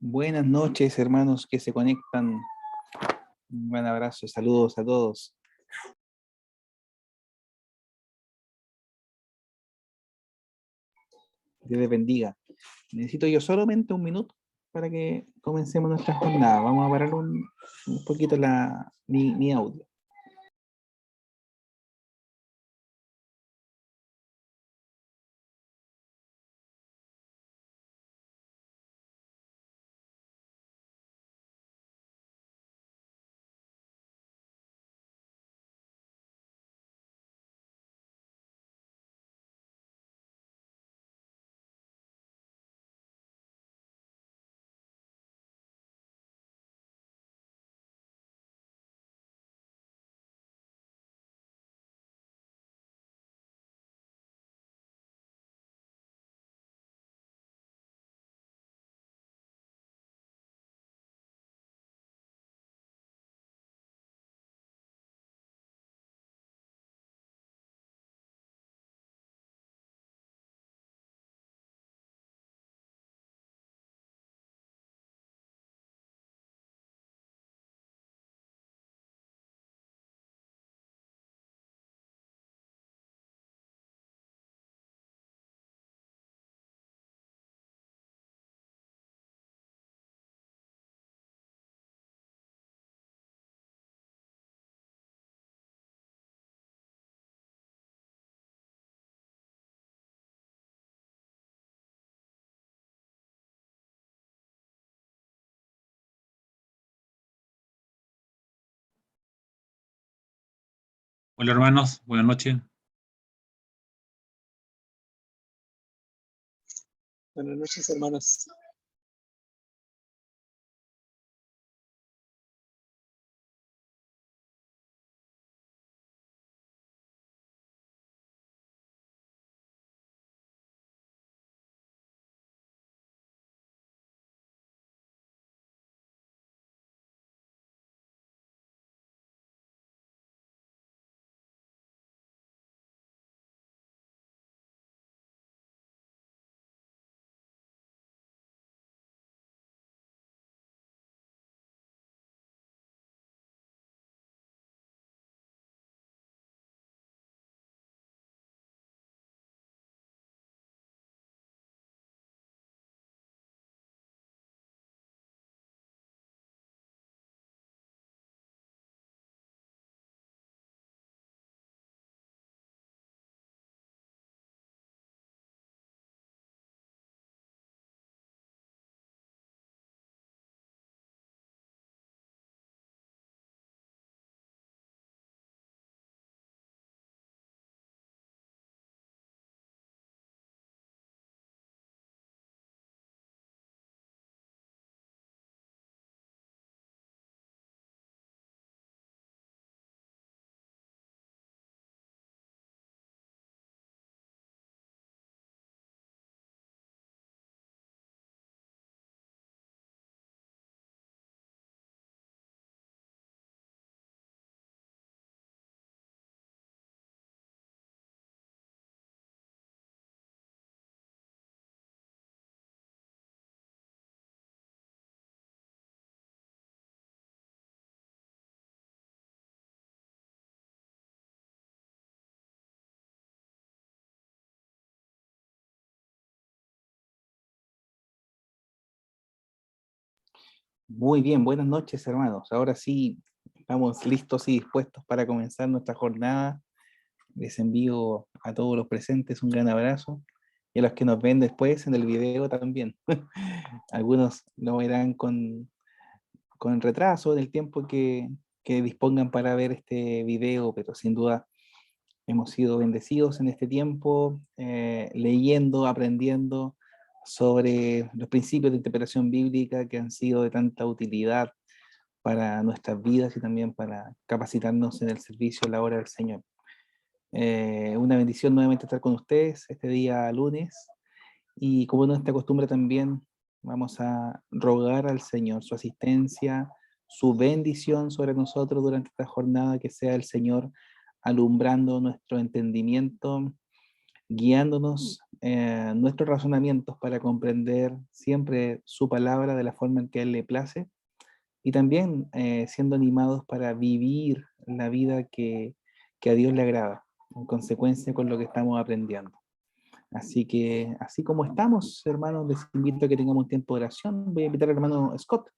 Buenas noches, hermanos que se conectan. Un buen abrazo, saludos a todos. Dios les bendiga. Necesito yo solamente un minuto para que comencemos nuestra jornada. Vamos a parar un poquito mi audio. Hola hermanos, buenas noches. Buenas noches, hermanos. Muy bien, buenas noches, hermanos. Ahora sí, estamos listos y dispuestos para comenzar nuestra jornada. Les envío a todos los presentes un gran abrazo y a los que nos ven después en el video también. Algunos lo verán con retraso en el tiempo que dispongan para ver este video, pero sin duda hemos sido bendecidos en este tiempo, leyendo, aprendiendo sobre los principios de interpretación bíblica que han sido de tanta utilidad para nuestras vidas y también para capacitarnos en el servicio a la obra del Señor. Una bendición nuevamente estar con ustedes este día lunes, y como nuestra costumbre también vamos a rogar al Señor su asistencia, su bendición sobre nosotros durante esta jornada, que sea el Señor alumbrando nuestro entendimiento, guiándonos nuestros razonamientos para comprender siempre su palabra de la forma en que a Él le place, y también siendo animados para vivir la vida que a Dios le agrada, en consecuencia con lo que estamos aprendiendo. Así que, así como estamos, hermanos, les invito a que tengamos un tiempo de oración. Voy a invitar al hermano Scott.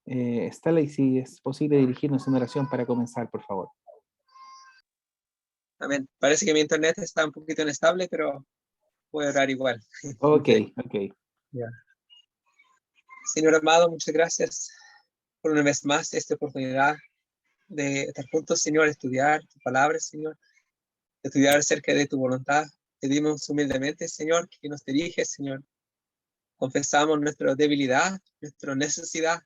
Stanley, si es posible dirigirnos en oración para comenzar, por favor. Amén. Parece que mi internet está un poquito inestable, pero voy a orar igual. Ok, ok. Ya. Señor amado, muchas gracias por una vez más esta oportunidad de estar juntos, Señor, estudiar tu palabra, Señor, estudiar acerca de tu voluntad. Pedimos humildemente, Señor, que nos diriges, Señor. Confesamos nuestra debilidad, nuestra necesidad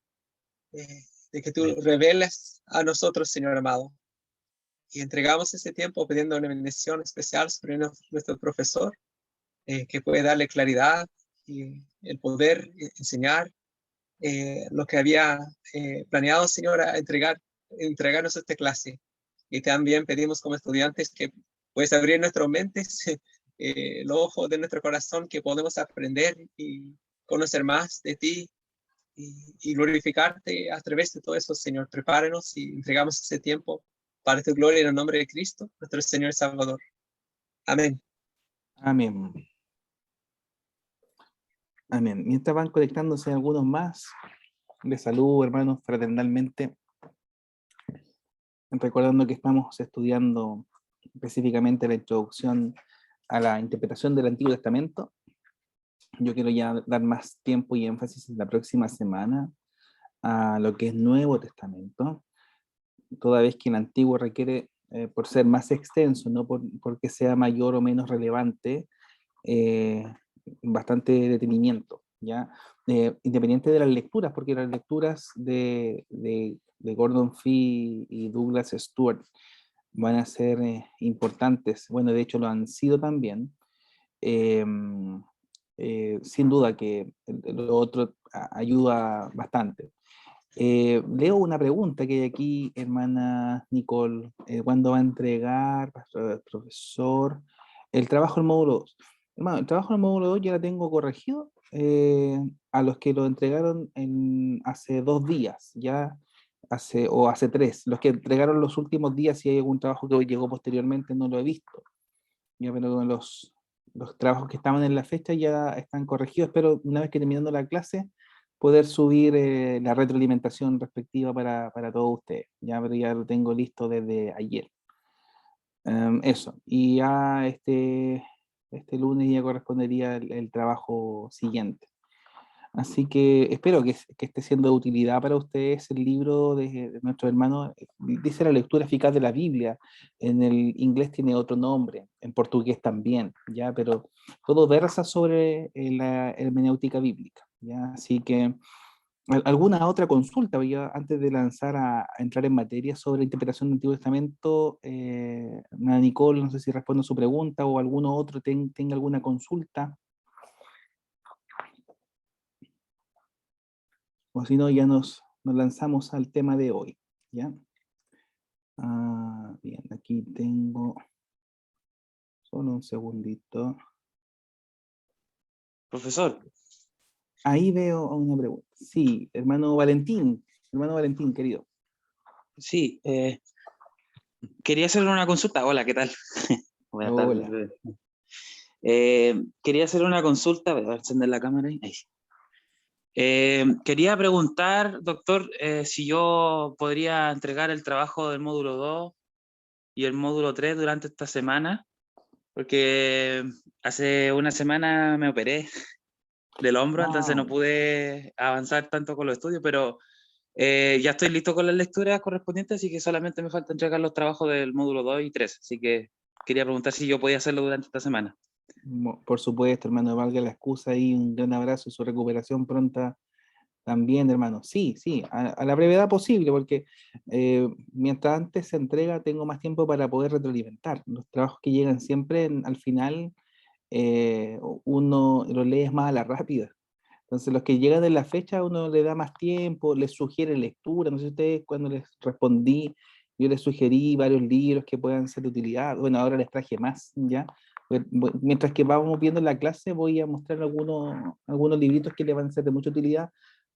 de que tú reveles a nosotros, Señor amado. Y entregamos ese tiempo pidiendo una bendición especial sobre nuestro profesor, que puede darle claridad y el poder enseñar lo que había planeado, Señor, a entregarnos esta clase. Y también pedimos como estudiantes que puedes abrir nuestras mentes, los ojos de nuestro corazón, que podemos aprender y conocer más de ti y glorificarte a través de todo eso, Señor. Prepárenos y entregamos ese tiempo para tu gloria en el nombre de Cristo, nuestro Señor y Salvador. Amén. Amén. Amén. Mientras van conectándose algunos más, les saludo, hermanos, fraternalmente, recordando que estamos estudiando específicamente la introducción a la interpretación del Antiguo Testamento. Yo quiero ya dar más tiempo y énfasis en la próxima semana a lo que es Nuevo Testamento, toda vez que el Antiguo requiere, por ser más extenso, no porque sea mayor o menos relevante, bastante detenimiento, ¿ya? Independiente de las lecturas, porque las lecturas de Gordon Fee y Douglas Stewart van a ser importantes, bueno, de hecho lo han sido también. Sin duda que lo otro ayuda bastante. Leo una pregunta que hay aquí, hermana Nicole. ¿Cuándo va a entregar, profesor, el trabajo del módulo 2? Hermano, el trabajo del módulo 2 ya lo tengo corregido a los que lo entregaron hace 2 días, ya hace 3. Los que entregaron los últimos días, si hay algún trabajo que llegó posteriormente, no lo he visto. Ya, pero los trabajos que estaban en la fecha ya están corregidos. Espero, una vez que terminando la clase, poder subir la retroalimentación respectiva para todos ustedes. Ya, pero ya lo tengo listo desde ayer. Eso. Y ya este lunes ya correspondería el trabajo siguiente. Así que espero que esté siendo de utilidad para ustedes el libro de nuestro hermano. Dice la lectura eficaz de la Biblia. En el inglés tiene otro nombre, en portugués también, ¿ya? Pero todo versa sobre la hermenéutica bíblica, ¿ya? Así que, ¿alguna otra consulta? Ya antes de lanzar a entrar en materia sobre interpretación del Antiguo Testamento, Nicole, no sé si respondo a su pregunta o alguno otro tenga alguna consulta. O si no, ya nos lanzamos al tema de hoy, ¿ya? Bien, aquí tengo, solo un segundito. Profesor, Ahí veo una pregunta. Sí, hermano Valentín, querido. sí, quería hacerle una consulta. Hola, ¿qué tal? Buenas Hola. tardes. Quería hacer una consulta, voy a encender la cámara ahí. Ahí. Quería preguntar, doctor, si yo podría entregar el trabajo del módulo 2 y el módulo 3 durante esta semana, porque hace una semana me operé del hombro, entonces no pude avanzar tanto con los estudios, pero ya estoy listo con las lecturas correspondientes, así que solamente me falta entregar los trabajos del módulo 2 y 3, así que quería preguntar si yo podía hacerlo durante esta semana. Por supuesto, hermano, valga la excusa y un gran abrazo y su recuperación pronta también, hermano. Sí, sí, a la brevedad posible, porque mientras antes se entrega, tengo más tiempo para poder retroalimentar. Los trabajos que llegan siempre al final, uno los lee más a la rápida. Entonces, los que llegan en la fecha, uno le da más tiempo, les sugiere lectura. No sé ustedes, cuando les respondí, yo les sugerí varios libros que puedan ser de utilidad. Bueno, ahora les traje más, ¿ya? Mientras que vamos viendo la clase, voy a mostrar algunos libritos que le van a ser de mucha utilidad,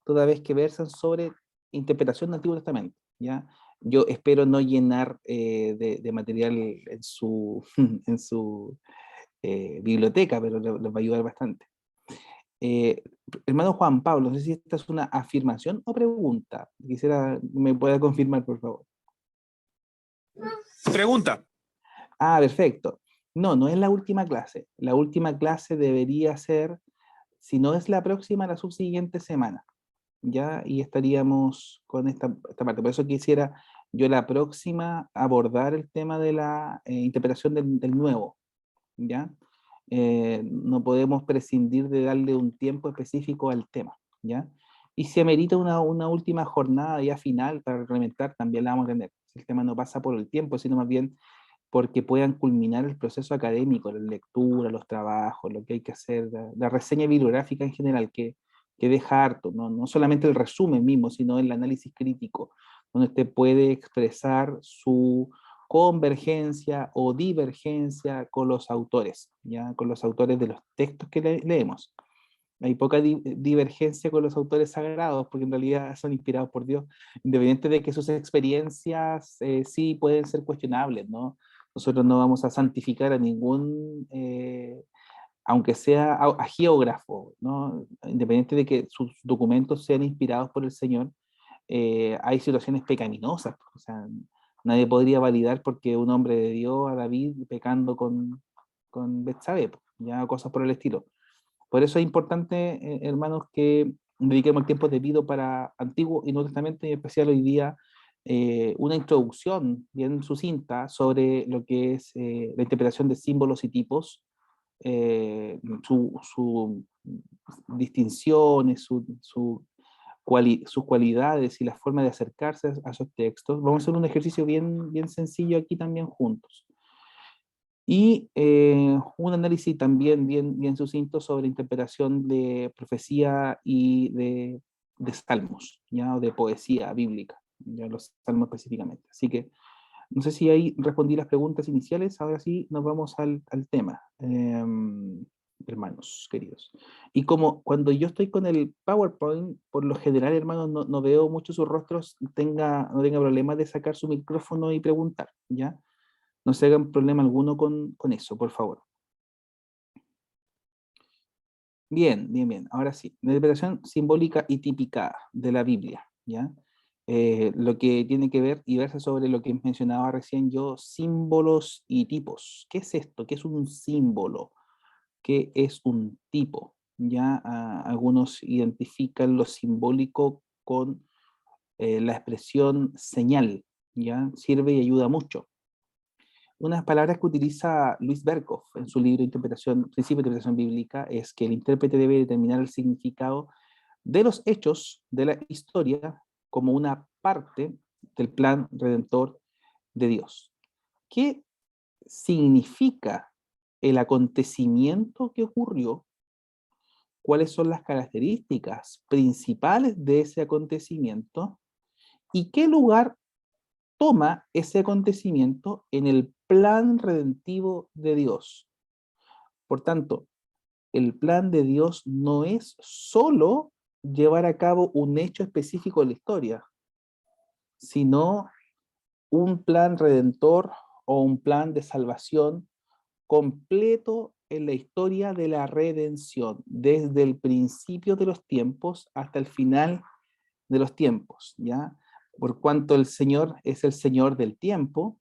toda vez que versan sobre interpretación del Antiguo Testamento, ¿ya? Yo espero no llenar de material en su, en su biblioteca, pero les va a ayudar bastante. Eh, Hermano Juan Pablo, no sé si esta es una afirmación o pregunta. Quisiera me pueda confirmar, por favor. Pregunta. Ah, perfecto. No, no es la última clase. La última clase debería ser, si no es la próxima, la subsiguiente semana. ¿Ya? Y estaríamos con esta parte. Por eso quisiera yo la próxima abordar el tema de la interpretación del nuevo. ¿Ya? No podemos prescindir de darle un tiempo específico al tema, ¿ya? Y si amerita una última jornada ya final para reglamentar, también la vamos a tener. El tema no pasa por el tiempo, sino más bien porque puedan culminar el proceso académico, la lectura, los trabajos, lo que hay que hacer, la reseña bibliográfica en general, que deja harto, no solamente el resumen mismo, sino el análisis crítico, donde usted puede expresar su convergencia o divergencia con los autores, ¿ya? Con los autores de los textos que leemos. Hay poca divergencia con los autores sagrados, porque en realidad son inspirados por Dios, independiente de que sus experiencias sí pueden ser cuestionables, ¿no? Nosotros no vamos a santificar a ningún, aunque sea a geógrafo, ¿no? Independiente de que sus documentos sean inspirados por el Señor, hay situaciones pecaminosas, o sea, nadie podría validar porque un hombre de Dios a David pecando con Betsabé, ya cosas por el estilo. Por eso es importante, hermanos, que dediquemos el tiempo debido para Antiguo y Nuevo Testamento, y en especial hoy día, una introducción bien sucinta sobre lo que es la interpretación de símbolos y tipos, su distinciones, sus cualidades y la forma de acercarse a esos textos. Vamos a hacer un ejercicio bien sencillo aquí también juntos. Y un análisis también bien sucinto sobre interpretación de profecía y de salmos, ¿ya? O de poesía bíblica, ya los salmos específicamente. Así que no sé si ahí respondí las preguntas iniciales, ahora sí nos vamos al tema, hermanos queridos. Y como cuando yo estoy con el PowerPoint, por lo general, hermanos, no veo mucho sus rostros, no tenga problema de sacar su micrófono y preguntar, ¿ya? No se hagan problema alguno con eso, por favor. Bien. Ahora sí, la interpretación simbólica y típica de la Biblia, ¿ya? Lo que tiene que ver y verse sobre lo que mencionaba recién yo, símbolos y tipos. ¿Qué es esto? ¿Qué es un símbolo? ¿Qué es un tipo? Ya algunos identifican lo simbólico con la expresión señal, ¿ya? Sirve y ayuda mucho. Unas palabras que utiliza Luis Berkhoff en su libro Principio de Interpretación Bíblica es que el intérprete debe determinar el significado de los hechos de la historia como una parte del plan redentor de Dios. ¿Qué significa el acontecimiento que ocurrió? ¿Cuáles son las características principales de ese acontecimiento? ¿Y qué lugar toma ese acontecimiento en el plan redentivo de Dios? Por tanto, el plan de Dios no es solo llevar a cabo un hecho específico de la historia, sino un plan redentor o un plan de salvación completo en la historia de la redención, desde el principio de los tiempos hasta el final de los tiempos, ¿ya? Por cuanto el Señor es el Señor del tiempo,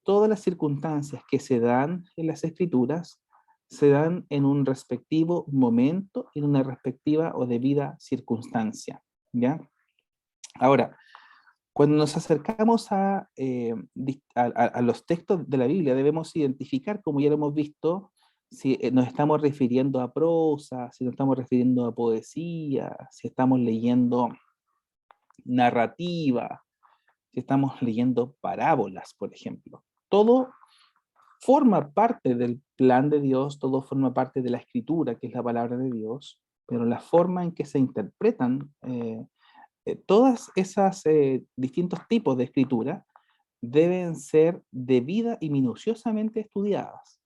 todas las circunstancias que se dan en las Escrituras se dan en un respectivo momento, en una respectiva o debida circunstancia, ¿ya? Ahora, cuando nos acercamos a los textos de la Biblia, debemos identificar, como ya lo hemos visto, si nos estamos refiriendo a prosa, si nos estamos refiriendo a poesía, si estamos leyendo narrativa, si estamos leyendo parábolas, por ejemplo. Todo forma parte del plan de Dios, todo forma parte de la escritura, que es la palabra de Dios, pero la forma en que se interpretan todas esas distintos tipos de escritura deben ser debida y minuciosamente estudiadas.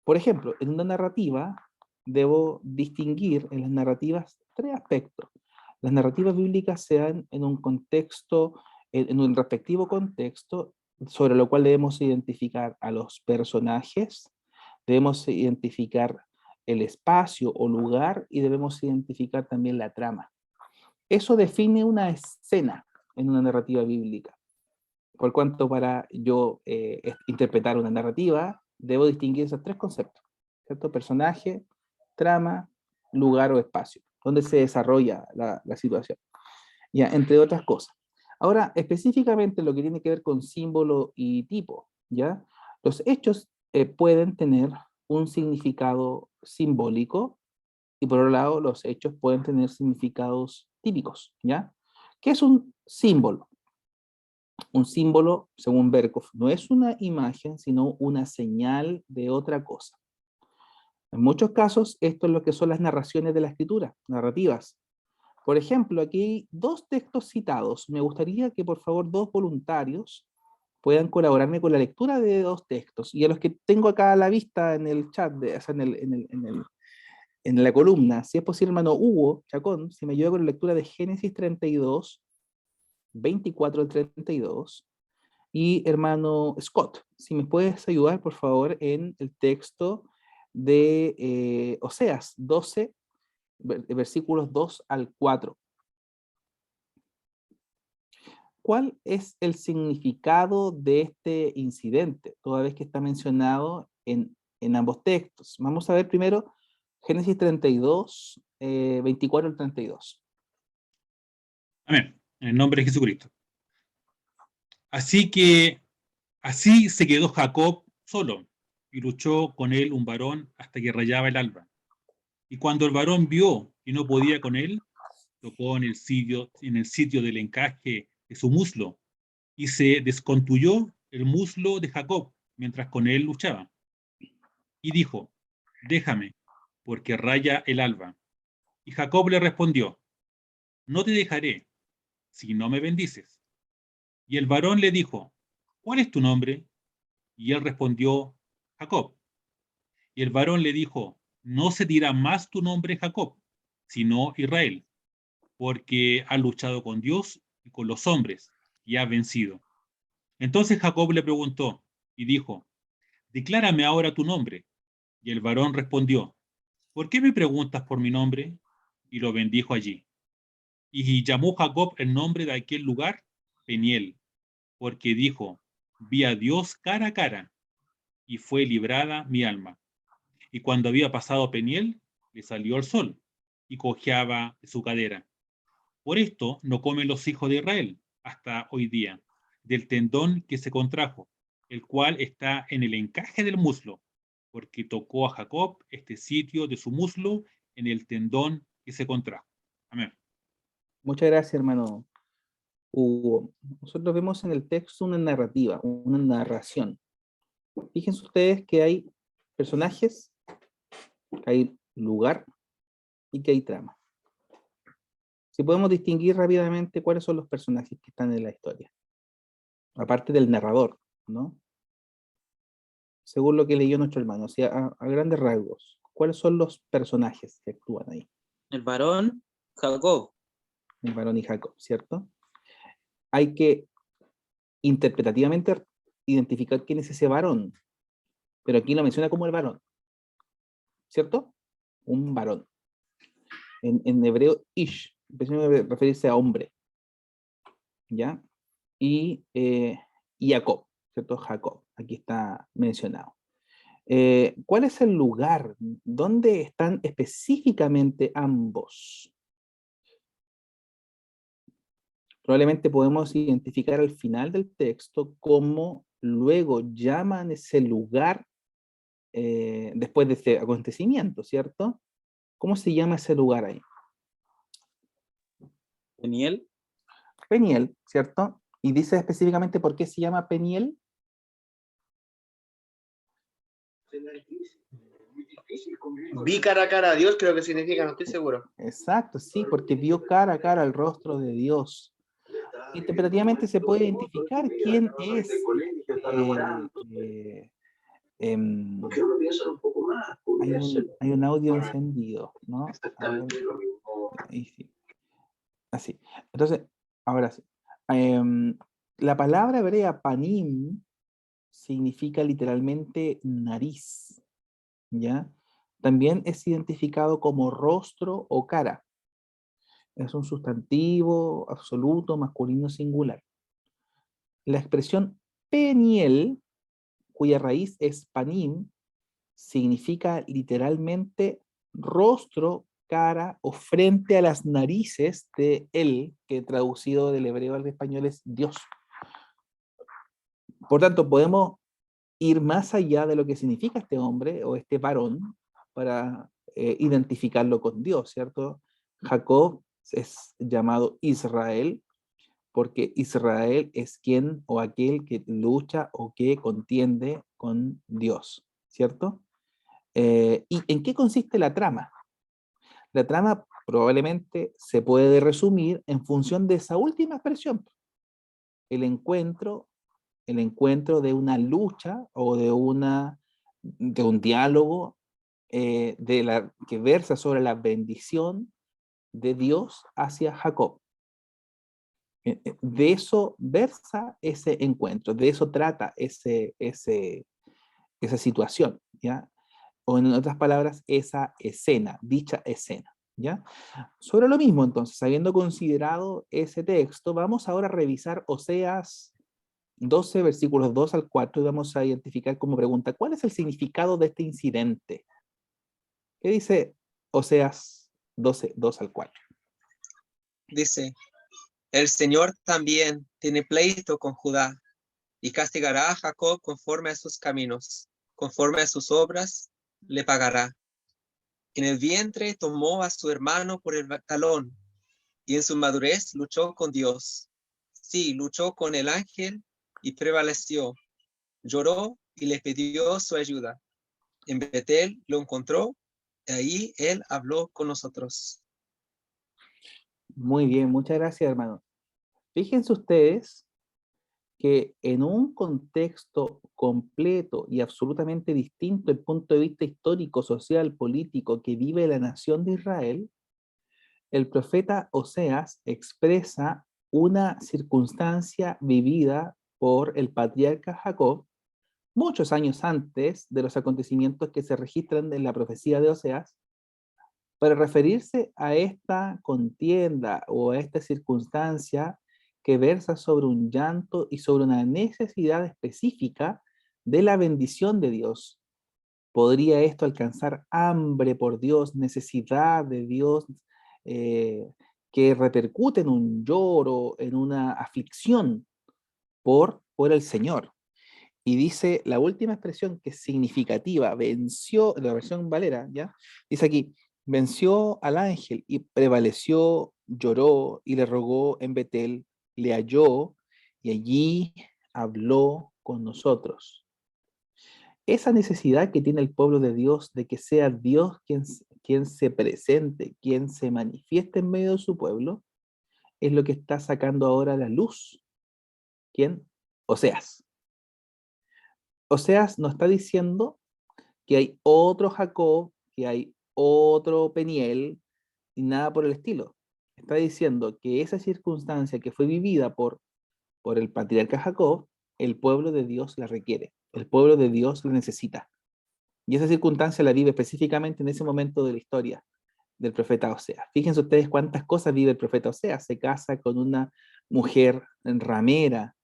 Por ejemplo, en una narrativa debo distinguir en las narrativas tres aspectos. Las narrativas bíblicas se dan en un contexto, en un respectivo contexto, sobre lo cual debemos identificar a los personajes, debemos identificar el espacio o lugar y debemos identificar también la trama. Eso define una escena en una narrativa bíblica. Por cuanto para yo interpretar una narrativa, debo distinguir esos tres conceptos, ¿cierto? Personaje, trama, lugar o espacio, donde se desarrolla la situación, ya, entre otras cosas. Ahora, específicamente lo que tiene que ver con símbolo y tipo, ¿ya? Los hechos pueden tener un significado simbólico y por otro lado los hechos pueden tener significados típicos, ¿ya? ¿Qué es un símbolo? Un símbolo, según Berkhoff, no es una imagen, sino una señal de otra cosa. En muchos casos, esto es lo que son las narraciones de la escritura, narrativas. Por ejemplo, aquí hay dos textos citados. Me gustaría que, por favor, dos voluntarios puedan colaborarme con la lectura de dos textos. Y a los que tengo acá a la vista en el chat, o sea, en la columna, si es posible, hermano Hugo Chacón, si me ayuda con la lectura de Génesis 32, 24 al 32, y hermano Scott, si me puedes ayudar, por favor, en el texto de Oseas 12, versículos 2 al 4. ¿Cuál es el significado de este incidente, toda vez que está mencionado en ambos textos? Vamos a ver primero Génesis 32, 24 al 32. Amén. En el nombre de Jesucristo. Así se quedó Jacob solo, y luchó con él un varón hasta que rayaba el alba. Y cuando el varón vio que no podía con él, tocó en el sitio del encaje de su muslo, y se descontuyó el muslo de Jacob mientras con él luchaba. Y dijo: déjame, porque raya el alba. Y Jacob le respondió: no te dejaré, si no me bendices. Y el varón le dijo: ¿cuál es tu nombre? Y él respondió: Jacob. Y el varón le dijo: no se dirá más tu nombre Jacob, sino Israel, porque has luchado con Dios y con los hombres, y has vencido. Entonces Jacob le preguntó y dijo: declárame ahora tu nombre. Y el varón respondió: ¿por qué me preguntas por mi nombre? Y lo bendijo allí. Y llamó Jacob el nombre de aquel lugar Peniel, porque dijo: vi a Dios cara a cara, y fue librada mi alma. Y cuando había pasado Peniel, le salió el sol, y cojeaba su cadera. Por esto no comen los hijos de Israel hasta hoy día, del tendón que se contrajo, el cual está en el encaje del muslo, porque tocó a Jacob este sitio de su muslo en el tendón que se contrajo. Amén. Muchas gracias, hermano Hugo. Nosotros vemos en el texto una narrativa, una narración. Fíjense ustedes que hay personajes, que hay lugar y que hay trama. Si podemos distinguir rápidamente cuáles son los personajes que están en la historia, aparte del narrador, ¿no? Según lo que leyó nuestro hermano, o sea, a grandes rasgos, ¿cuáles son los personajes que actúan ahí? El varón, Jacob. El varón y Jacob, ¿cierto? Hay que interpretativamente identificar quién es ese varón, pero aquí lo menciona como el varón, ¿cierto? Un varón. En hebreo, ish, empieza a referirse a hombre, ¿ya? Y Jacob, ¿cierto? Jacob, aquí está mencionado. ¿Cuál es el lugar? ¿Dónde están específicamente ambos? Probablemente podemos identificar al final del texto cómo luego llaman ese lugar después de este acontecimiento, ¿cierto? ¿Cómo se llama ese lugar ahí? Peniel. Peniel, ¿cierto? Y dice específicamente por qué se llama Peniel. Vi cara a cara a Dios, creo que significa, no estoy seguro. Exacto, sí, porque vio cara a cara el rostro de Dios. Interpretativamente se puede identificar quién es Em, ¿Por qué no lo piensan un poco más? Podría ser hay un audio encendido, ¿no? A ver, exactamente lo mismo. ahí sí. Así. Entonces, ahora sí. Em, la palabra hebrea panim significa literalmente nariz, ¿ya? También es identificado como rostro o cara. Es un sustantivo absoluto masculino singular. La expresión peniel, cuya raíz es panim, significa literalmente rostro, cara o frente a las narices de él, que traducido del hebreo al español es Dios. Por tanto, podemos ir más allá de lo que significa este hombre o este varón para identificarlo con Dios, ¿cierto? Jacob es llamado Israel porque Israel es quien o aquel que lucha o que contiende con Dios, ¿cierto? ¿Y en qué consiste la trama? La trama probablemente se puede resumir en función de esa última expresión, el encuentro, el encuentro de una lucha o de un diálogo que versa sobre la bendición de Dios hacia Jacob. De eso versa ese encuentro, de eso trata esa situación, ¿ya? O en otras palabras, esa escena, dicha escena, ¿ya? Sobre lo mismo, entonces, habiendo considerado ese texto, vamos ahora a revisar Oseas 12, versículos 2 al 4, y vamos a identificar como pregunta, ¿cuál es el significado de este incidente? ¿Qué dice Oseas 12, 2 al 4? Dice, el Señor también tiene pleito con Judá y castigará a Jacob conforme a sus caminos, conforme a sus obras le pagará. En el vientre tomó a su hermano por el talón y en su madurez luchó con Dios. Sí, luchó con el ángel y prevaleció. Lloró y le pidió su ayuda. En Betel lo encontró y ahí él habló con nosotros. Muy bien, muchas gracias, hermano. Fíjense ustedes que en un contexto completo y absolutamente distinto desde el punto de vista histórico, social, político que vive la nación de Israel, el profeta Oseas expresa una circunstancia vivida por el patriarca Jacob muchos años antes de los acontecimientos que se registran en la profecía de Oseas, para referirse a esta contienda o a esta circunstancia que versa sobre un llanto y sobre una necesidad específica de la bendición de Dios. ¿Podría esto alcanzar hambre por Dios, necesidad de Dios, eh, que repercute en un lloro, en una aflicción por el Señor? Y dice la última expresión que es significativa, venció, la versión Valera, ¿ya? Dice aquí, venció al ángel y prevaleció, lloró y le rogó en Betel, le halló y allí habló con nosotros. Esa necesidad que tiene el pueblo de Dios de que sea Dios quien se presente, quien se manifieste en medio de su pueblo, es lo que está sacando ahora a la luz. ¿Quién? Oseas. Oseas nos está diciendo que hay otro Jacob, que hay otro Peniel, y nada por el estilo. Está diciendo que esa circunstancia que fue vivida por el patriarca Jacob, el pueblo de Dios la requiere, el pueblo de Dios la necesita. Y esa circunstancia la vive específicamente en ese momento de la historia del profeta Oseas. Fíjense ustedes cuántas cosas vive el profeta Oseas. Se casa con una mujer ramera,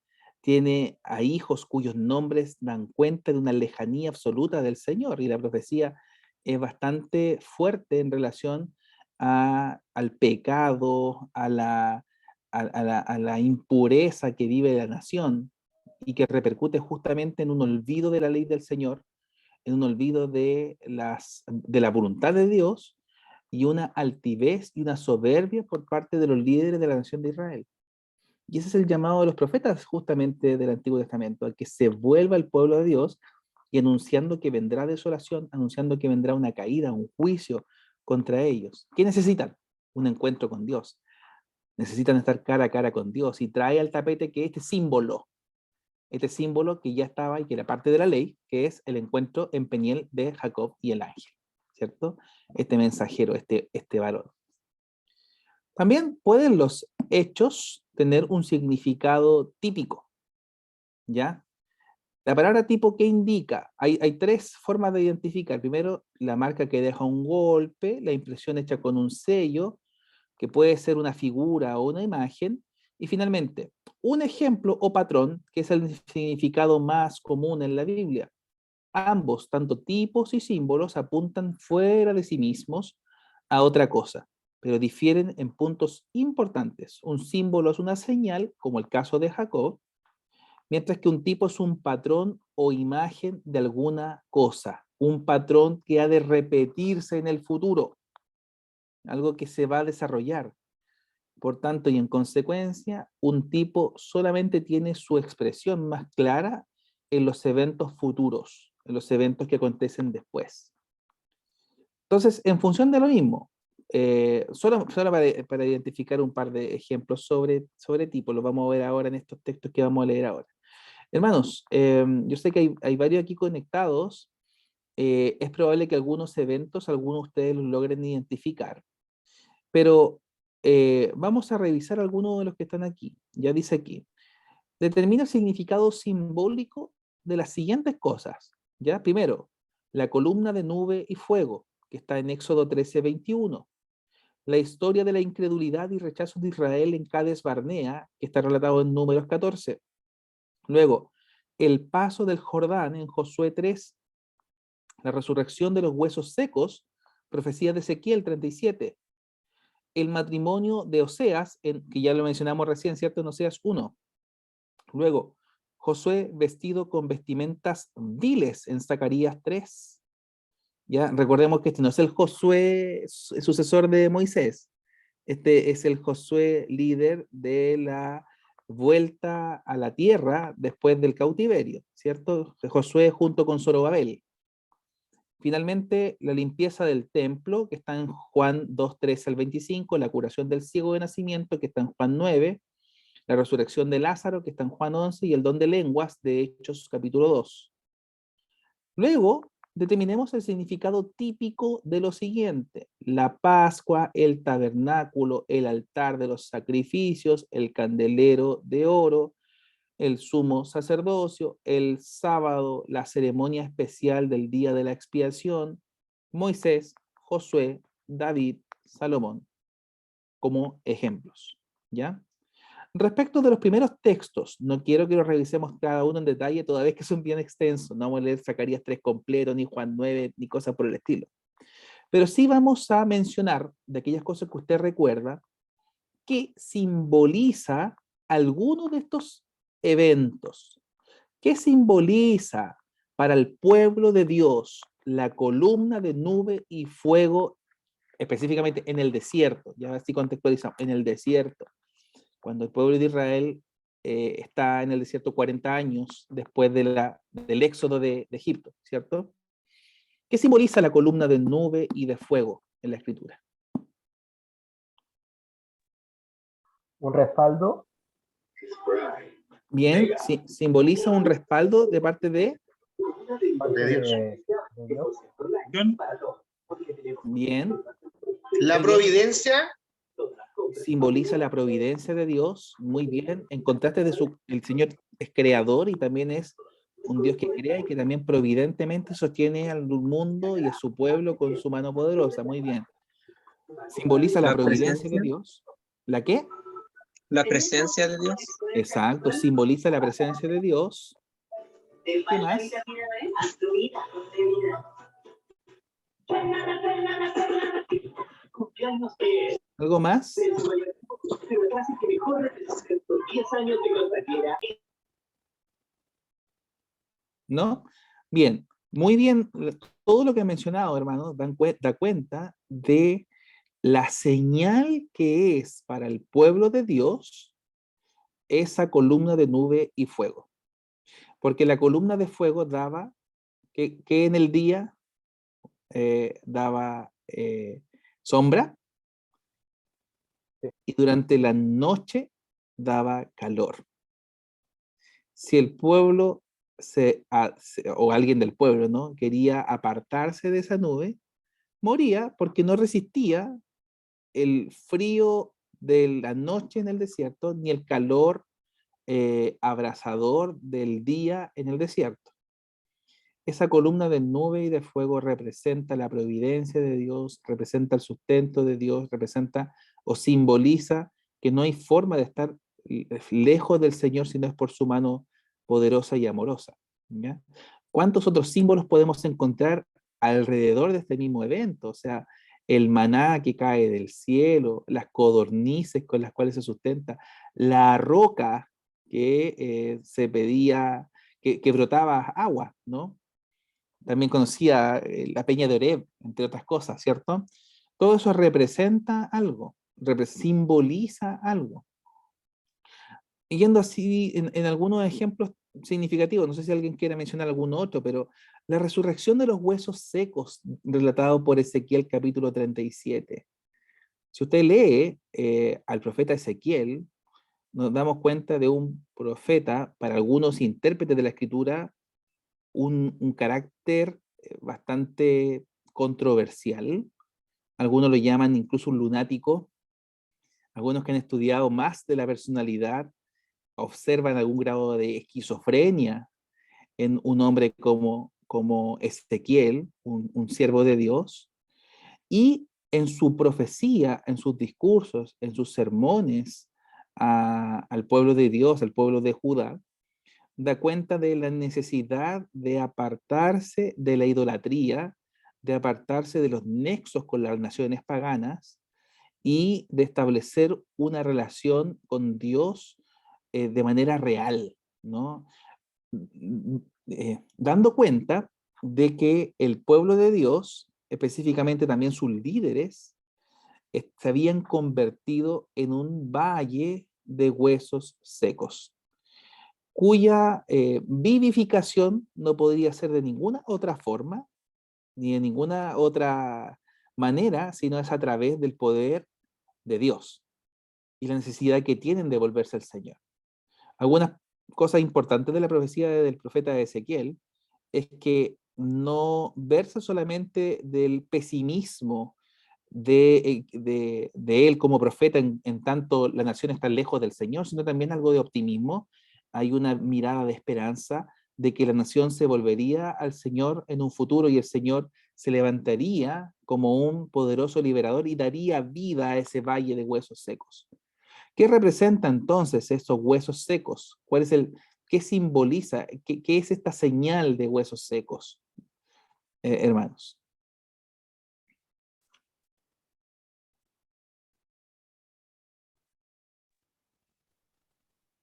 tiene a hijos cuyos nombres dan cuenta de una lejanía absoluta del Señor, y la profecía es bastante fuerte en relación al pecado, a la impureza que vive la nación y que repercute justamente en un olvido de la ley del Señor, en un olvido de la voluntad de Dios y una altivez y una soberbia por parte de los líderes de la nación de Israel. Y ese es el llamado de los profetas justamente del Antiguo Testamento, a que se vuelva el pueblo de Dios y anunciando que vendrá desolación, anunciando que vendrá una caída, un juicio contra ellos. ¿Qué necesitan? Un encuentro con Dios. Necesitan estar cara a cara con Dios y trae al tapete que este símbolo este símbolo que ya estaba y que era parte de la ley, que es el encuentro en Peniel de Jacob y el ángel, ¿cierto? Este mensajero, este varón. También pueden los hechos tener un significado típico, ¿ya? La palabra tipo, ¿qué indica? Hay tres formas de identificar. Primero, la marca que deja un golpe, la impresión hecha con un sello, que puede ser una figura o una imagen, y finalmente, un ejemplo o patrón, que es el significado más común en la Biblia. Ambos, tanto tipos y símbolos, apuntan fuera de sí mismos a otra cosa, pero difieren en puntos importantes. Un símbolo es una señal, como el caso de Jacob, mientras que un tipo es un patrón o imagen de alguna cosa, un patrón que ha de repetirse en el futuro, algo que se va a desarrollar. Por tanto, y en consecuencia, un tipo solamente tiene su expresión más clara en los eventos futuros, en los eventos que acontecen después. Entonces, en función de lo mismo, solo para identificar un par de ejemplos sobre tipos, los vamos a ver ahora en estos textos que vamos a leer ahora. Hermanos, yo sé que hay varios aquí conectados. Es probable que algunos eventos, algunos de ustedes los logren identificar, pero vamos a revisar algunos de los que están aquí. Ya dice aquí, determina el significado simbólico de las siguientes cosas. ¿Ya? Primero, la columna de nube y fuego, que está en Éxodo 13:21. La historia de la incredulidad y rechazo de Israel en Cades Barnea, que está relatado en Números 14. Luego, el paso del Jordán en Josué 3, la resurrección de los huesos secos, profecía de Ezequiel 37, el matrimonio de Oseas, que ya lo mencionamos recién, ¿cierto? En Oseas 1. Luego, Josué vestido con vestimentas viles en Zacarías 3. Ya, recordemos que este no es el Josué sucesor de Moisés, este es el Josué líder de la vuelta a la tierra después del cautiverio, ¿cierto? Josué junto con Zorobabel. Finalmente, la limpieza del templo, que está en Juan 2:13-25, la curación del ciego de nacimiento, que está en Juan 9, la resurrección de Lázaro, que está en Juan 11, y el don de lenguas de Hechos capítulo 2. Luego, determinemos el significado típico de lo siguiente: la Pascua, el tabernáculo, el altar de los sacrificios, el candelero de oro, el sumo sacerdocio, el sábado, la ceremonia especial del día de la expiación, Moisés, Josué, David, Salomón, como ejemplos, ¿ya? Respecto de los primeros textos, no quiero que los revisemos cada uno en detalle, toda vez que son bien extensos, no vamos a leer Zacarías 3 completo, ni Juan 9, ni cosas por el estilo. Pero sí vamos a mencionar de aquellas cosas que usted recuerda, que simboliza alguno de estos eventos. ¿Qué simboliza para el pueblo de Dios la columna de nube y fuego, específicamente en el desierto? Ya así contextualizamos, en el desierto. Cuando el pueblo de Israel está en el desierto 40 años después del éxodo de Egipto, ¿cierto? ¿Qué simboliza la columna de nube y de fuego en la escritura? Un respaldo. Bien, sí, simboliza un respaldo de parte de Dios. De Dios. Bien. La providencia. Simboliza la providencia de Dios, muy bien, en contraste de el Señor es creador y también es un Dios que crea y que también providentemente sostiene al mundo y a su pueblo con su mano poderosa, muy bien. Simboliza la providencia de Dios. ¿La qué? La presencia de Dios. Exacto, simboliza la presencia de Dios. ¿Qué más? ¿Algo más? ¿No? Bien, muy bien. Todo lo que he mencionado, hermano, da cuenta de la señal que es para el pueblo de Dios esa columna de nube y fuego. Porque la columna de fuego daba, que en el día daba sombra, y durante la noche daba calor. si el pueblo o alguien del pueblo, ¿no?, quería apartarse de esa nube, moría porque no resistía el frío de la noche en el desierto, ni el calor abrasador del día en el desierto. Esa columna de nube y de fuego representa la providencia de Dios, representa el sustento de Dios, representa o simboliza que no hay forma de estar lejos del Señor si no es por su mano poderosa y amorosa, ¿ya? ¿Cuántos otros símbolos podemos encontrar alrededor de este mismo evento? O sea, el maná que cae del cielo, las codornices con las cuales se sustenta, la roca que se pedía, que brotaba agua, ¿no? También conocía la Peña de Oreb, entre otras cosas, ¿cierto? Todo eso representa algo, simboliza algo. Y yendo así en algunos ejemplos significativos, no sé si alguien quiere mencionar algún otro, pero la resurrección de los huesos secos, relatado por Ezequiel capítulo 37. Si usted lee al profeta Ezequiel, nos damos cuenta de un profeta, para algunos intérpretes de la escritura, un carácter bastante controversial. Algunos lo llaman incluso un lunático. Algunos que han estudiado más de la personalidad observan algún grado de esquizofrenia en un hombre como Ezequiel, un siervo de Dios. Y en su profecía, en sus discursos, en sus sermones al pueblo de Dios, al pueblo de Judá, da cuenta de la necesidad de apartarse de la idolatría, de apartarse de los nexos con las naciones paganas y de establecer una relación con Dios de manera real, ¿no? Dando cuenta de que el pueblo de Dios, específicamente también sus líderes, se habían convertido en un valle de huesos secos, cuya vivificación no podría ser de ninguna otra forma, ni de ninguna otra manera, sino es a través del poder de Dios y la necesidad que tienen de volverse al Señor. Algunas cosas importantes de la profecía del profeta Ezequiel es que no versa solamente del pesimismo de él como profeta en tanto la nación está lejos del Señor, sino también algo de optimismo. Hay una mirada de esperanza de que la nación se volvería al Señor en un futuro y el Señor se levantaría como un poderoso liberador y daría vida a ese valle de huesos secos. ¿Qué representa entonces estos huesos secos? ¿Qué simboliza? ¿Qué es esta señal de huesos secos, hermanos?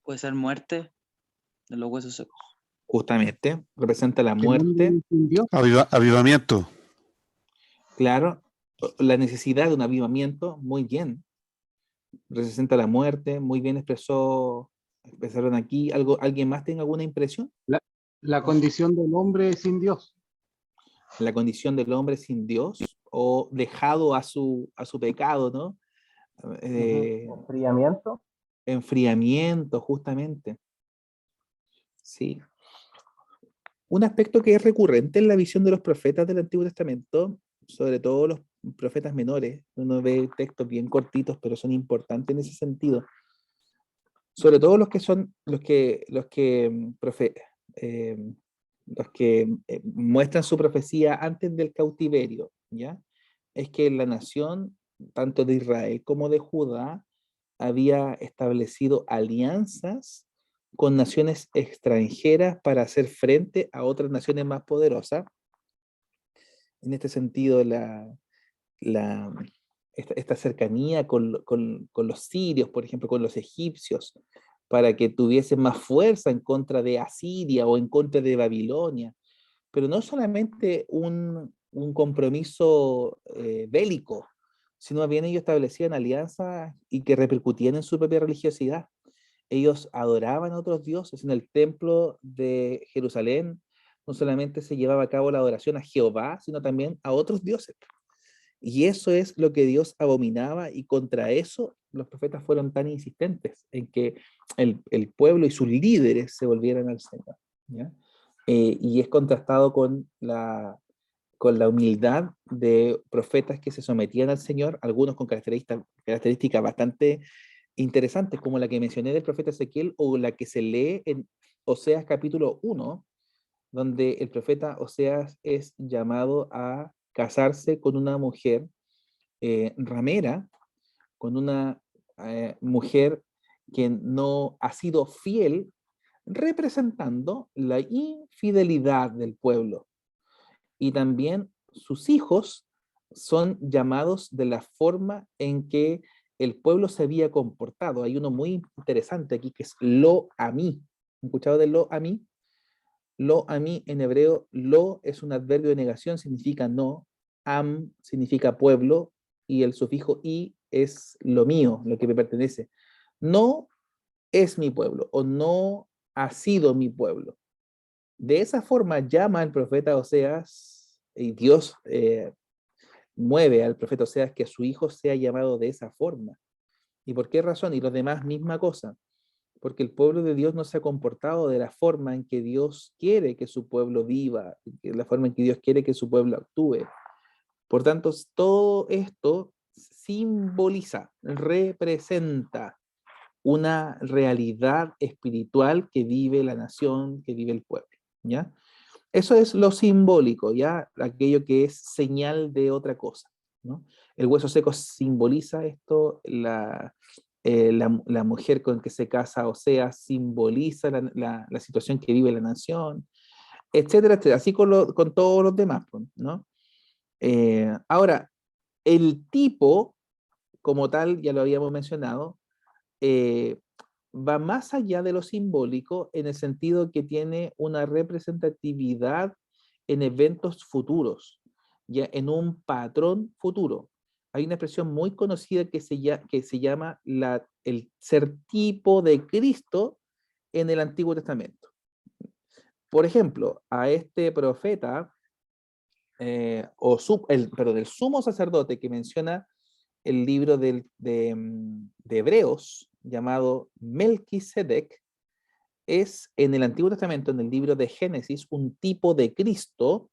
Puede ser muerte de los huesos secos. Justamente, representa la Que el hombre muerte, entendió. Avivamiento. claro, la necesidad de un avivamiento, muy bien, representa la muerte, muy bien expresaron aquí. ¿Alguien más tiene alguna impresión? La condición del hombre sin Dios. La condición del hombre sin Dios o dejado a su pecado, ¿no? Enfriamiento. Enfriamiento, justamente. Sí. Un aspecto que es recurrente en la visión de los profetas del Antiguo Testamento, sobre todo los profetas menores, uno ve textos bien cortitos, pero son importantes en ese sentido. Sobre todo los que son los que muestran su profecía antes del cautiverio, ¿ya? Es que la nación, tanto de Israel como de Judá, había establecido alianzas con naciones extranjeras para hacer frente a otras naciones más poderosas. En este sentido, esta cercanía con los sirios, por ejemplo, con los egipcios, para que tuviesen más fuerza en contra de Asiria o en contra de Babilonia. Pero no solamente un compromiso bélico, sino bien ellos establecían alianzas y que repercutían en su propia religiosidad. Ellos adoraban a otros dioses. En el templo de Jerusalén no solamente se llevaba a cabo la adoración a Jehová, sino también a otros dioses. Y eso es lo que Dios abominaba y contra eso los profetas fueron tan insistentes en que el pueblo y sus líderes se volvieran al Señor, ¿ya? Y es contrastado con la humildad de profetas que se sometían al Señor, algunos con características bastante interesantes, como la que mencioné del profeta Ezequiel, o la que se lee en Oseas capítulo 1, donde el profeta Oseas es llamado a casarse con una mujer ramera, con una mujer que no ha sido fiel, representando la infidelidad del pueblo. Y también sus hijos son llamados de la forma en que el pueblo se había comportado. Hay uno muy interesante aquí que es lo a mí. ¿Han escuchado de lo a mí? Lo a mí en hebreo, lo es un adverbio de negación, significa no, am significa pueblo, y el sufijo i es lo mío, lo que me pertenece. No es mi pueblo, o no ha sido mi pueblo. De esa forma llama el profeta Oseas, y Dios mueve al profeta Oseas que su hijo sea llamado de esa forma. ¿Y por qué razón? Y los demás, misma cosa. Porque el pueblo de Dios no se ha comportado de la forma en que Dios quiere que su pueblo viva, de la forma en que Dios quiere que su pueblo actúe. Por tanto, todo esto simboliza, representa una realidad espiritual que vive la nación, que vive el pueblo, ¿ya? Eso es lo simbólico, ¿ya? Aquello que es señal de otra cosa, ¿no? El hueso seco simboliza esto, la mujer con que se casa Oseas simboliza la situación que vive la nación, etcétera, etcétera, así con todos los demás, ¿no? Ahora, el tipo, como tal, ya lo habíamos mencionado, va más allá de lo simbólico en el sentido que tiene una representatividad en eventos futuros, ya en un patrón futuro. Hay una expresión muy conocida que se llama el ser tipo de Cristo en el Antiguo Testamento. Por ejemplo, a este profeta, el sumo sacerdote que menciona el libro de Hebreos, llamado Melquisedec, es en el Antiguo Testamento, en el libro de Génesis, un tipo de Cristo,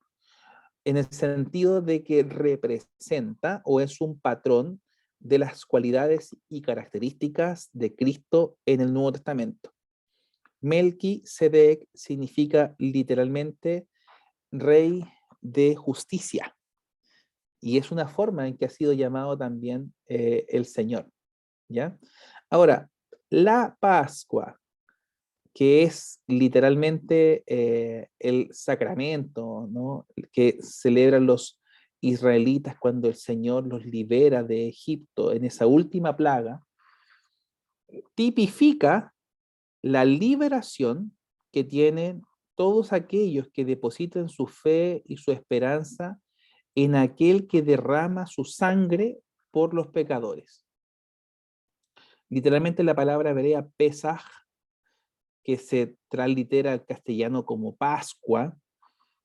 en el sentido de que representa o es un patrón de las cualidades y características de Cristo en el Nuevo Testamento. Melquisedec significa literalmente rey de justicia, y es una forma en que ha sido llamado también el Señor, ¿ya? Ahora, la Pascua, que es literalmente el sacramento, ¿no? Que celebran los israelitas cuando el Señor los libera de Egipto en esa última plaga, tipifica la liberación que tienen todos aquellos que depositan su fe y su esperanza en aquel que derrama su sangre por los pecadores. Literalmente la palabra hebrea Pesaj, que se translitera al castellano como Pascua,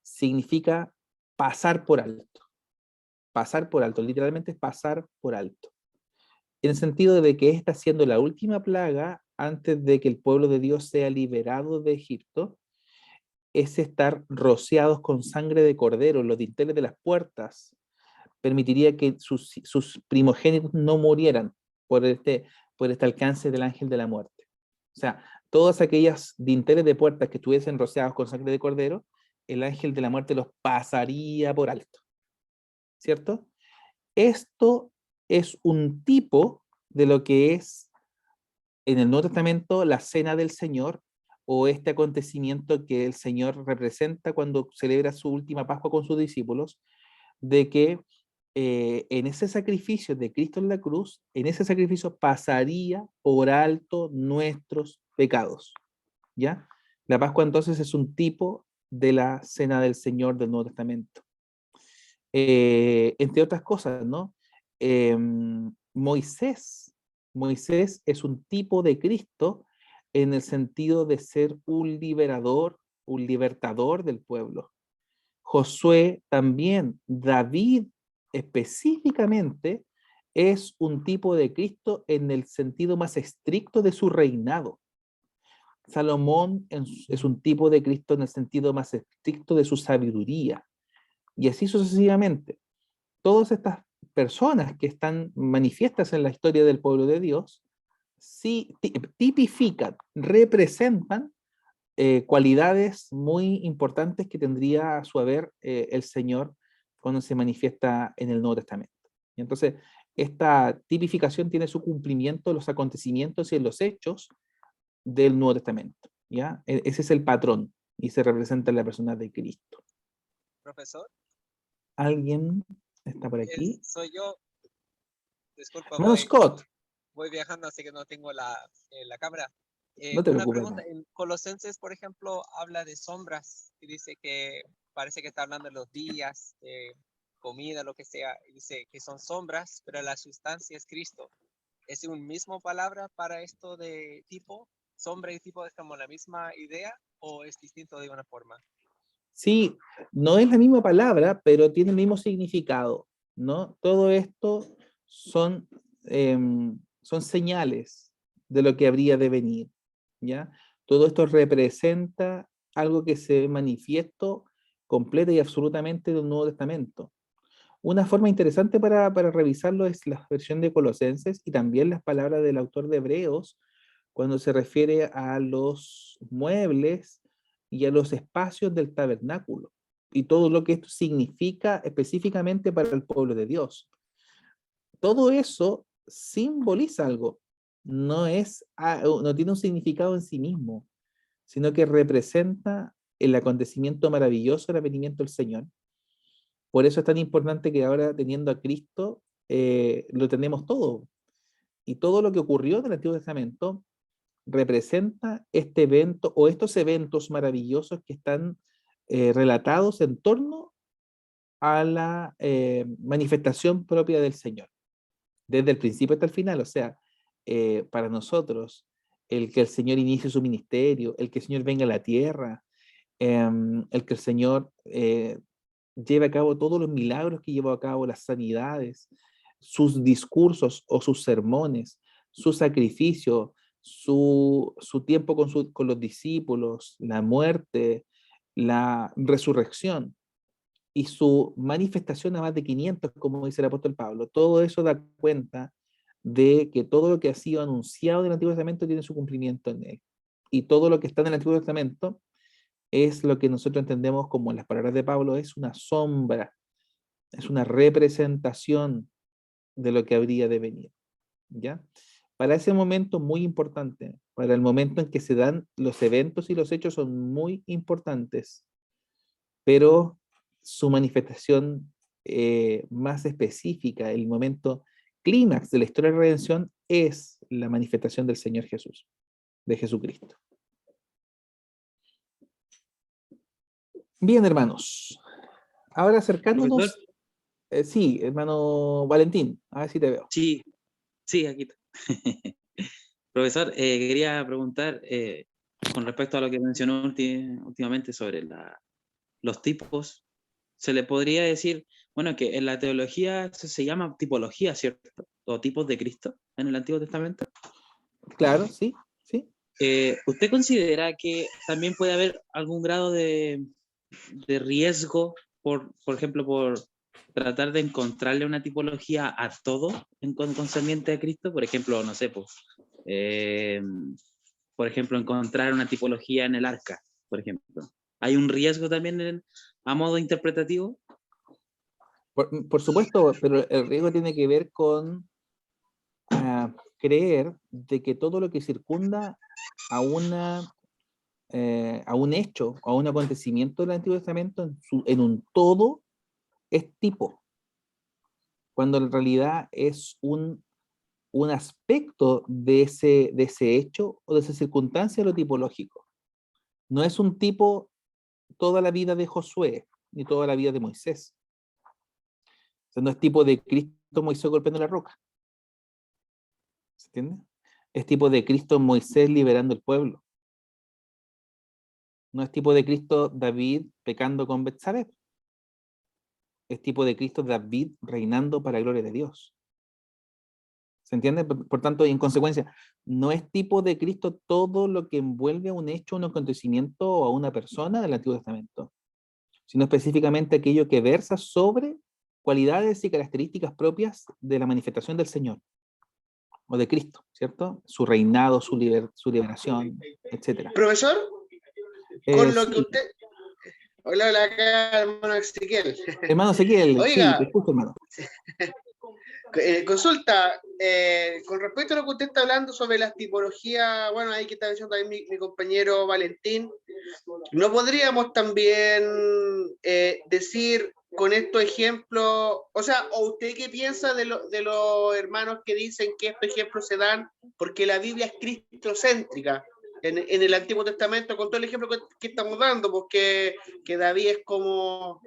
significa pasar por alto. Pasar por alto, literalmente es pasar por alto. En el sentido de que esta siendo la última plaga antes de que el pueblo de Dios sea liberado de Egipto, es estar rociados con sangre de cordero. Los dinteles de las puertas permitiría que sus primogénitos no murieran por este alcance del ángel de la muerte. O sea, todas aquellas dinteles de puertas que estuviesen rociados con sangre de cordero, el ángel de la muerte los pasaría por alto, ¿cierto? Esto es un tipo de lo que es en el Nuevo Testamento la cena del Señor, o este acontecimiento que el Señor representa cuando celebra su última Pascua con sus discípulos, de que en ese sacrificio de Cristo en la cruz, en ese sacrificio pasaría por alto nuestros pecados, ¿ya? La Pascua entonces es un tipo de la cena del Señor del Nuevo Testamento. Entre otras cosas, ¿no? Moisés es un tipo de Cristo en el sentido de ser un liberador, un libertador del pueblo. Josué también, David específicamente es un tipo de Cristo en el sentido más estricto de su reinado. Salomón es un tipo de Cristo en el sentido más estricto de su sabiduría. Y así sucesivamente. Todas estas personas que están manifiestas en la historia del pueblo de Dios, sí tipifican, representan cualidades muy importantes que tendría a su haber el Señor cuando se manifiesta en el Nuevo Testamento. Y entonces, esta tipificación tiene su cumplimiento en los acontecimientos y en los hechos del Nuevo Testamento. ¿Ya? Ese es el patrón y se representa en la persona de Cristo. Profesor, ¿Alguien está por aquí? soy yo. Disculpa, Hermano Scott, voy viajando, así que no tengo la cámara. no te Una preocupes. pregunta, en Colosenses, por ejemplo, habla de sombras y dice que parece que está hablando de los días, comida, lo que sea, y dice que son sombras, pero la sustancia es Cristo. ¿Es un mismo palabra para esto de tipo? ¿Sombra y tipo es como la misma idea o es distinto de una forma? Sí, no es la misma palabra, pero tiene el mismo significado, ¿no? Todo esto son, son señales de lo que habría de venir, ¿ya? Todo esto representa algo que se manifiesto completa y absolutamente del Nuevo Testamento. Una forma interesante para revisarlo es la versión de Colosenses y también las palabras del autor de Hebreos cuando se refiere a los muebles y a los espacios del tabernáculo y todo lo que esto significa específicamente para el pueblo de Dios. Todo eso simboliza algo, no tiene un significado en sí mismo, sino que representa el acontecimiento maravilloso del venimiento del Señor. Por eso es tan importante que ahora, teniendo a Cristo, lo tenemos todo. Y todo lo que ocurrió en el Antiguo Testamento representa este evento o estos eventos maravillosos que están relatados en torno a la manifestación propia del Señor, desde el principio hasta el final. O sea, para nosotros, el que el Señor inicie su ministerio, el que el Señor venga a la tierra, el que el Señor lleve a cabo todos los milagros que llevó a cabo, las sanidades, sus discursos o sus sermones, su sacrificio, su tiempo con los discípulos, la muerte, la resurrección y su manifestación a más de 500, como dice el apóstol Pablo. Todo eso da cuenta de que todo lo que ha sido anunciado en el Antiguo Testamento tiene su cumplimiento en él. Y todo lo que está en el Antiguo Testamento es lo que nosotros entendemos como, en las palabras de Pablo, es una sombra, es una representación de lo que habría de venir, ¿ya? Para ese momento muy importante, para el momento en que se dan los eventos y los hechos son muy importantes, pero su manifestación más específica, el momento clímax de la historia de la redención es la manifestación del Señor Jesús, de Jesucristo. Bien, hermanos. Ahora acercándonos. Profesor, Sí, hermano Valentín, a ver si te veo. sí, sí, aquí está. Profesor, quería preguntar con respecto a lo que mencionó últimamente sobre los tipos. Se le podría decir, bueno, que en la teología eso se llama tipología, ¿cierto? O tipos de Cristo en el Antiguo Testamento. Claro, sí, sí. ¿Usted considera que también puede haber algún grado de riesgo, por ejemplo, por tratar de encontrarle una tipología a todo en concerniente a Cristo? Por ejemplo, no sé, pues, por ejemplo, encontrar una tipología en el arca, por ejemplo. ¿Hay un riesgo también a modo interpretativo? Por supuesto, pero el riesgo tiene que ver con creer de que todo lo que circunda a a un hecho, a un acontecimiento del Antiguo Testamento en un todo es tipo, cuando en realidad es un aspecto de ese hecho o de esa circunstancia lo tipológico. No es un tipo toda la vida de Josué, ni toda la vida de Moisés. O sea, no es tipo de Cristo Moisés golpeando la roca. ¿Se entiende? Es tipo de Cristo Moisés liberando el pueblo. No es tipo de Cristo David pecando con Betsabé. Es tipo de Cristo David reinando para la gloria de Dios. ¿Se entiende? Por tanto, y en consecuencia, no es tipo de Cristo todo lo que envuelve a un hecho, un acontecimiento o a una persona del Antiguo Testamento, sino específicamente aquello que versa sobre cualidades y características propias de la manifestación del Señor o de Cristo, ¿cierto? Su reinado, su liberación, etc. Profesor, con lo Sí, que usted... Hola, hola, acá, hermano Ezequiel. hermano Ezequiel, sí, te Oiga, escucho, hermano. consulta, con respecto a lo que usted está hablando sobre las tipologías, bueno, ahí que está diciendo también mi compañero Valentín, ¿no podríamos también decir con estos ejemplos, o sea, o usted qué piensa de los hermanos que dicen que estos ejemplos se dan porque la Biblia es cristocéntrica? En el Antiguo Testamento, con todo el ejemplo que estamos dando, porque que David es como...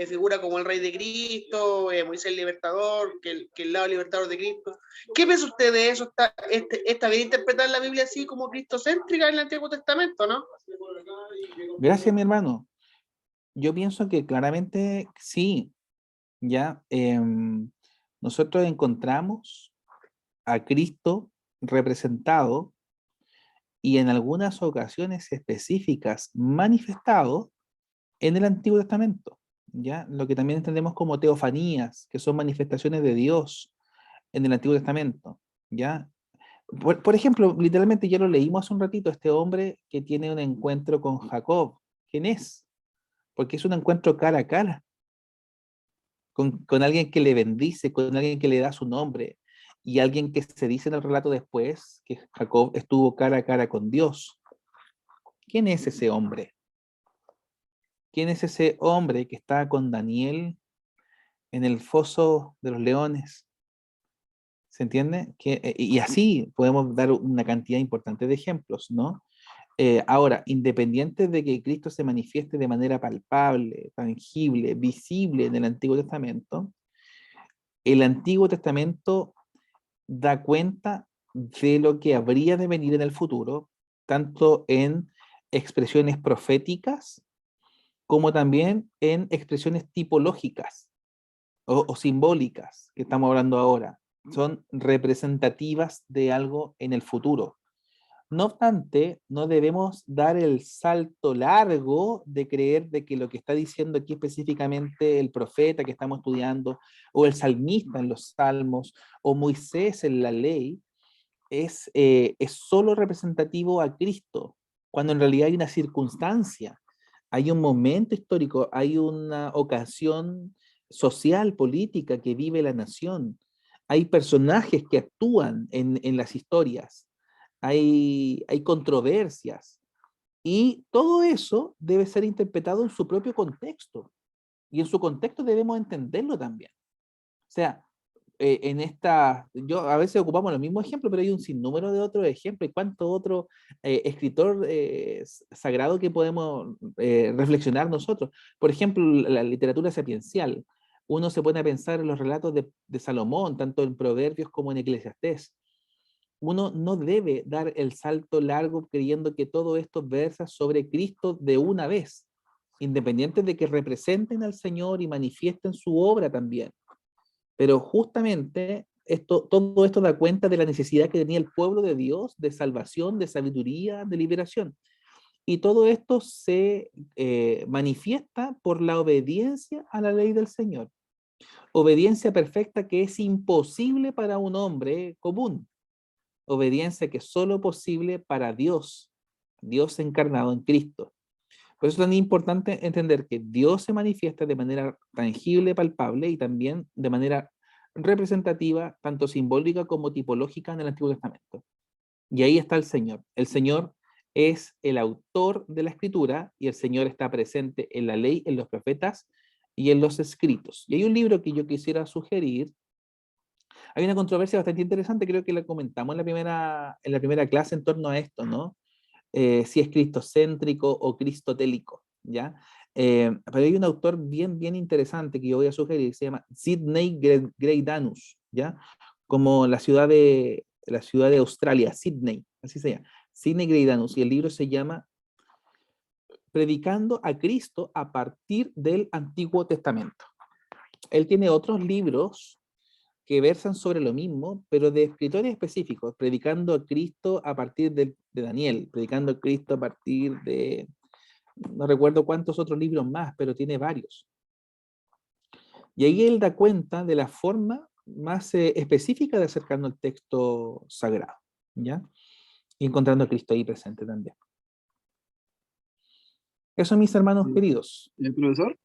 figura como el rey de Cristo, Moisés el libertador, que el lado libertador de Cristo. ¿Qué piensa usted de eso? ¿Está bien interpretar la Biblia así como cristocéntrica en el Antiguo Testamento, no? Gracias, mi hermano. Yo pienso que claramente sí, ya. Nosotros encontramos a Cristo representado y en algunas ocasiones específicas manifestado en el Antiguo Testamento, ¿ya? Lo que también entendemos como teofanías, que son manifestaciones de Dios en el Antiguo Testamento, ¿ya? Por ejemplo, literalmente ya lo leímos hace un ratito, este hombre que tiene un encuentro con Jacob. ¿Quién es? Porque es un encuentro cara a cara, con alguien que le bendice, con alguien que le da su nombre, y alguien que se dice en el relato después que Jacob estuvo cara a cara con Dios. ¿Quién es ese hombre? ¿Quién es ese hombre que está con Daniel en el foso de los leones? ¿Se entiende? Y así podemos dar una cantidad importante de ejemplos, ¿no? Ahora, independiente de que Cristo se manifieste de manera palpable, tangible, visible en el Antiguo Testamento, el Antiguo Testamento da cuenta de lo que habría de venir en el futuro, tanto en expresiones proféticas como también en expresiones tipológicas o simbólicas que estamos hablando ahora. Son representativas de algo en el futuro. No obstante, no debemos dar el salto largo de creer de que lo que está diciendo aquí específicamente el profeta que estamos estudiando, o el salmista en los salmos, o Moisés en la ley, es solo representativo a Cristo, cuando en realidad hay una circunstancia, hay un momento histórico, hay una ocasión social, política que vive la nación, hay personajes que actúan en las historias, hay controversias, y todo eso debe ser interpretado en su propio contexto, y en su contexto debemos entenderlo también. O sea, yo a veces ocupamos los mismos ejemplos, pero hay un sinnúmero de otros ejemplos, y cuánto otro escritor sagrado que podemos reflexionar nosotros. Por ejemplo, la literatura sapiencial. Uno se pone a pensar en los relatos de Salomón, tanto en Proverbios como en Eclesiastés. Uno no debe dar el salto largo creyendo que todo esto versa sobre Cristo de una vez, independiente de que representen al Señor y manifiesten su obra también. Pero justamente todo esto da cuenta de la necesidad que tenía el pueblo de Dios de salvación, de sabiduría, de liberación. Y todo esto se manifiesta por la obediencia a la ley del Señor. Obediencia perfecta que es imposible para un hombre común. Obediencia que es solo posible para Dios, Dios encarnado en Cristo. Por eso es tan importante entender que Dios se manifiesta de manera tangible, palpable y también de manera representativa, tanto simbólica como tipológica en el Antiguo Testamento. Y ahí está el Señor. El Señor es el autor de la Escritura y el Señor está presente en la ley, en los profetas y en los escritos. Y hay un libro que yo quisiera sugerir. Hay una controversia bastante interesante, creo que la comentamos en la primera clase en torno a esto, ¿no? Si es cristocéntrico o cristotélico, ¿ya? Pero hay un autor bien interesante que yo voy a sugerir, se llama Sidney Greidanus, ¿ya? Como la ciudad de Australia, Sydney, así se llama, Sidney Greidanus, y el libro se llama Predicando a Cristo a partir del Antiguo Testamento. Él tiene otros libros que versan sobre lo mismo, pero de escritores específicos, predicando a Cristo a partir de Daniel, predicando a Cristo a partir de, no recuerdo cuántos otros libros más, pero tiene varios. Y ahí él da cuenta de la forma más específica de acercarnos al texto sagrado, ¿ya? Y encontrando a Cristo ahí presente también. Eso, mis hermanos queridos. ¿El profesor?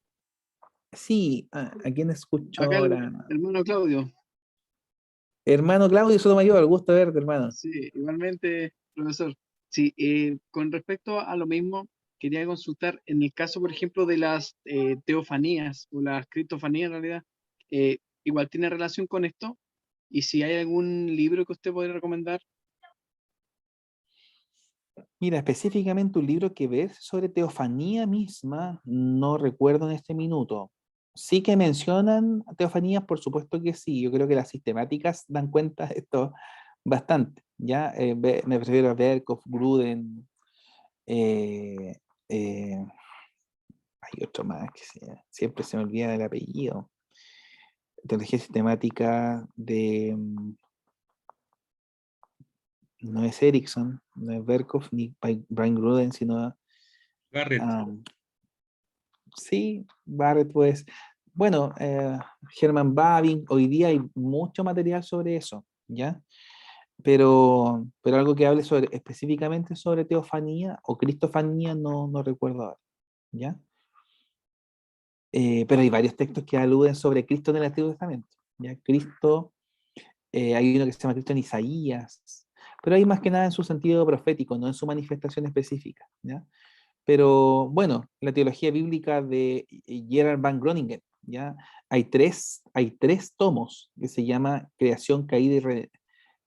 Sí, ¿a quién escucho Acá el ahora? hermano Claudio. Hermano Claudio Sotomayor, gusto verte, hermano. Sí, igualmente, profesor. Sí, con respecto a lo mismo, quería consultar en el caso, por ejemplo, de las teofanías o las criptofanías en realidad, igual tiene relación con esto. Y si hay algún libro que usted podría recomendar. Mira, específicamente un libro que ves sobre teofanía misma, no recuerdo en este minuto. Sí que mencionan teofanías, por supuesto que sí. Yo creo que las sistemáticas dan cuenta de esto bastante. ¿Ya? Me prefiero a Berkhoff, Gruden, eh, eh, hay otro más que siempre se me olvida el apellido. Teología sistemática de... no es Erickson, no es Berkhoff ni Brian Gruden, sino... Garrett. Sí, Barrett, pues. Bueno, Herman Babin, hoy día hay mucho material sobre eso, ¿ya? Pero algo que hable sobre, específicamente sobre teofanía o cristofanía no recuerdo ahora, ¿ya? Pero hay varios textos que aluden sobre Cristo en el Antiguo Testamento, ¿ya? Cristo, hay uno que se llama Cristo en Isaías, pero hay más que nada en su sentido profético, no en su manifestación específica, ¿ya? Pero bueno, la teología bíblica de Gerard Van Groningen, ¿ya? Hay tres tomos que se llama Creación, Caída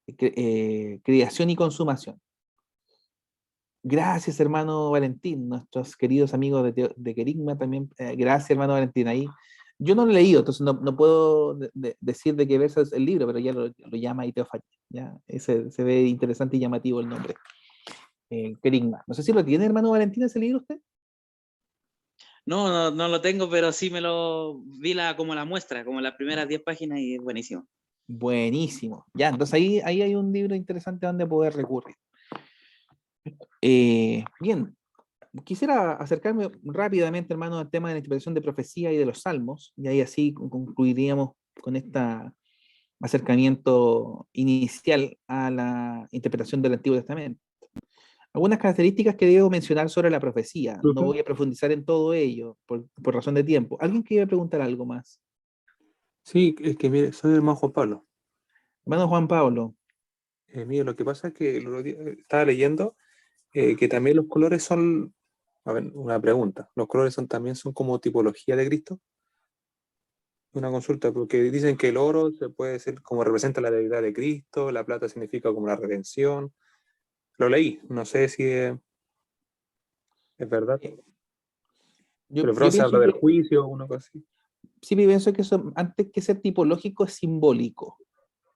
y Creación y Consumación. Gracias, hermano Valentín, nuestros queridos amigos de Querigma también. Gracias, hermano Valentín. Ahí, yo no lo he leído, entonces no puedo decir de qué verso es el libro, pero ya lo llama ahí Teofanía, ¿ya? Se ve interesante y llamativo el nombre. Querigma. No sé si lo tiene, hermano Valentín, ese libro usted. No lo tengo, pero sí me lo vi como la muestra, como las primeras 10 páginas y es buenísimo. Buenísimo. Ya, entonces ahí hay un libro interesante donde poder recurrir. Bien, quisiera acercarme rápidamente, hermano, al tema de la interpretación de profecía y de los salmos, y ahí así concluiríamos con este acercamiento inicial a la interpretación del Antiguo Testamento. Algunas características que debo mencionar sobre la profecía. No voy a profundizar en todo ello por razón de tiempo. ¿Alguien quiere preguntar algo más? Sí, es que mire, soy el hermano Juan Pablo. Hermano Juan Pablo. Mire, lo que pasa es que el otro día estaba leyendo que también los colores son, a ver, una pregunta, ¿los colores también son como tipología de Cristo? Una consulta, porque dicen que el oro se puede ser como representa la deidad de Cristo, la plata significa como la redención. Lo leí, no sé si es verdad. Yo, Pero el yo bronce habla pienso del que juicio, una cosa así. sí, pienso que eso, antes que ser tipológico, es simbólico.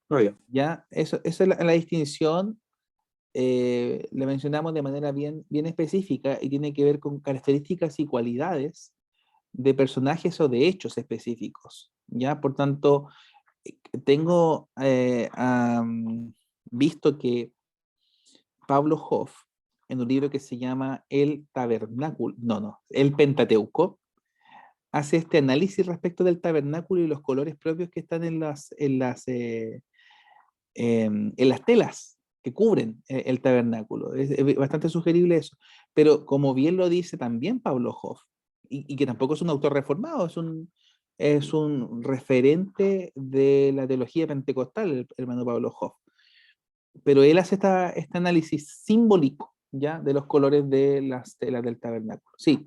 No, ya. ¿Ya? Esa es la distinción, la mencionamos de manera bien específica y tiene que ver con características y cualidades de personajes o de hechos específicos, ¿ya? Por tanto, tengo visto que Pablo Hoff, en un libro que se llama El Tabernáculo, El Pentateuco, hace este análisis respecto del tabernáculo y los colores propios que están en las telas que cubren el tabernáculo. Es bastante sugerible eso. Pero como bien lo dice también Pablo Hoff, y que tampoco es un autor reformado, es un referente de la teología pentecostal, el hermano Pablo Hoff. Pero él hace este análisis simbólico, ¿ya? De los colores de las telas del tabernáculo. Sí,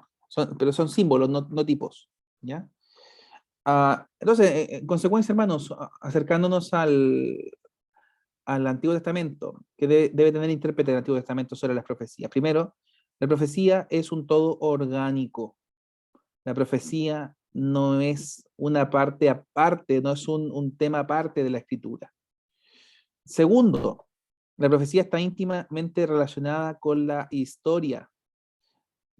pero son símbolos, no tipos, ¿ya? Entonces, en consecuencia, hermanos, acercándonos al Antiguo Testamento, que debe tener intérprete del Antiguo Testamento sobre las profecías. Primero, la profecía es un todo orgánico. La profecía no es una parte aparte, no es un tema aparte de la escritura. Segundo, la profecía está íntimamente relacionada con la historia.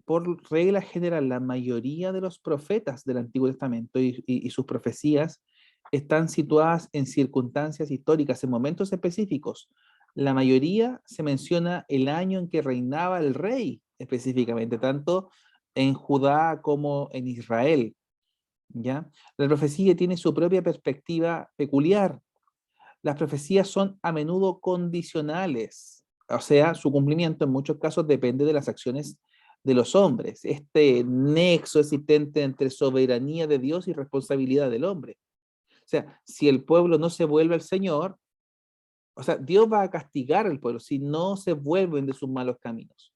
Por regla general, la mayoría de los profetas del Antiguo Testamento y sus profecías están situadas en circunstancias históricas, en momentos específicos. La mayoría se menciona el año en que reinaba el rey, específicamente, tanto en Judá como en Israel. ¿Ya? La profecía tiene su propia perspectiva peculiar. Las profecías son a menudo condicionales, o sea, su cumplimiento en muchos casos depende de las acciones de los hombres, este nexo existente entre soberanía de Dios y responsabilidad del hombre. O sea, si el pueblo no se vuelve al Señor, o sea, Dios va a castigar al pueblo si no se vuelven de sus malos caminos.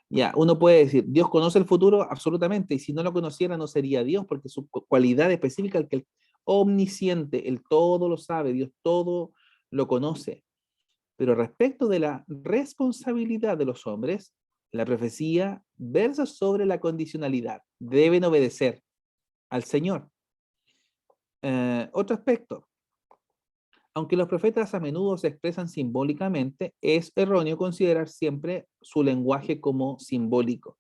Ya, uno puede decir, Dios conoce el futuro, absolutamente, y si no lo conociera no sería Dios, porque su cualidad específica es que el omnisciente, el todo lo sabe, Dios todo lo conoce. Pero respecto de la responsabilidad de los hombres, la profecía versa sobre la condicionalidad. Deben obedecer al Señor. Otro aspecto. Aunque los profetas a menudo se expresan simbólicamente, es erróneo considerar siempre su lenguaje como simbólico.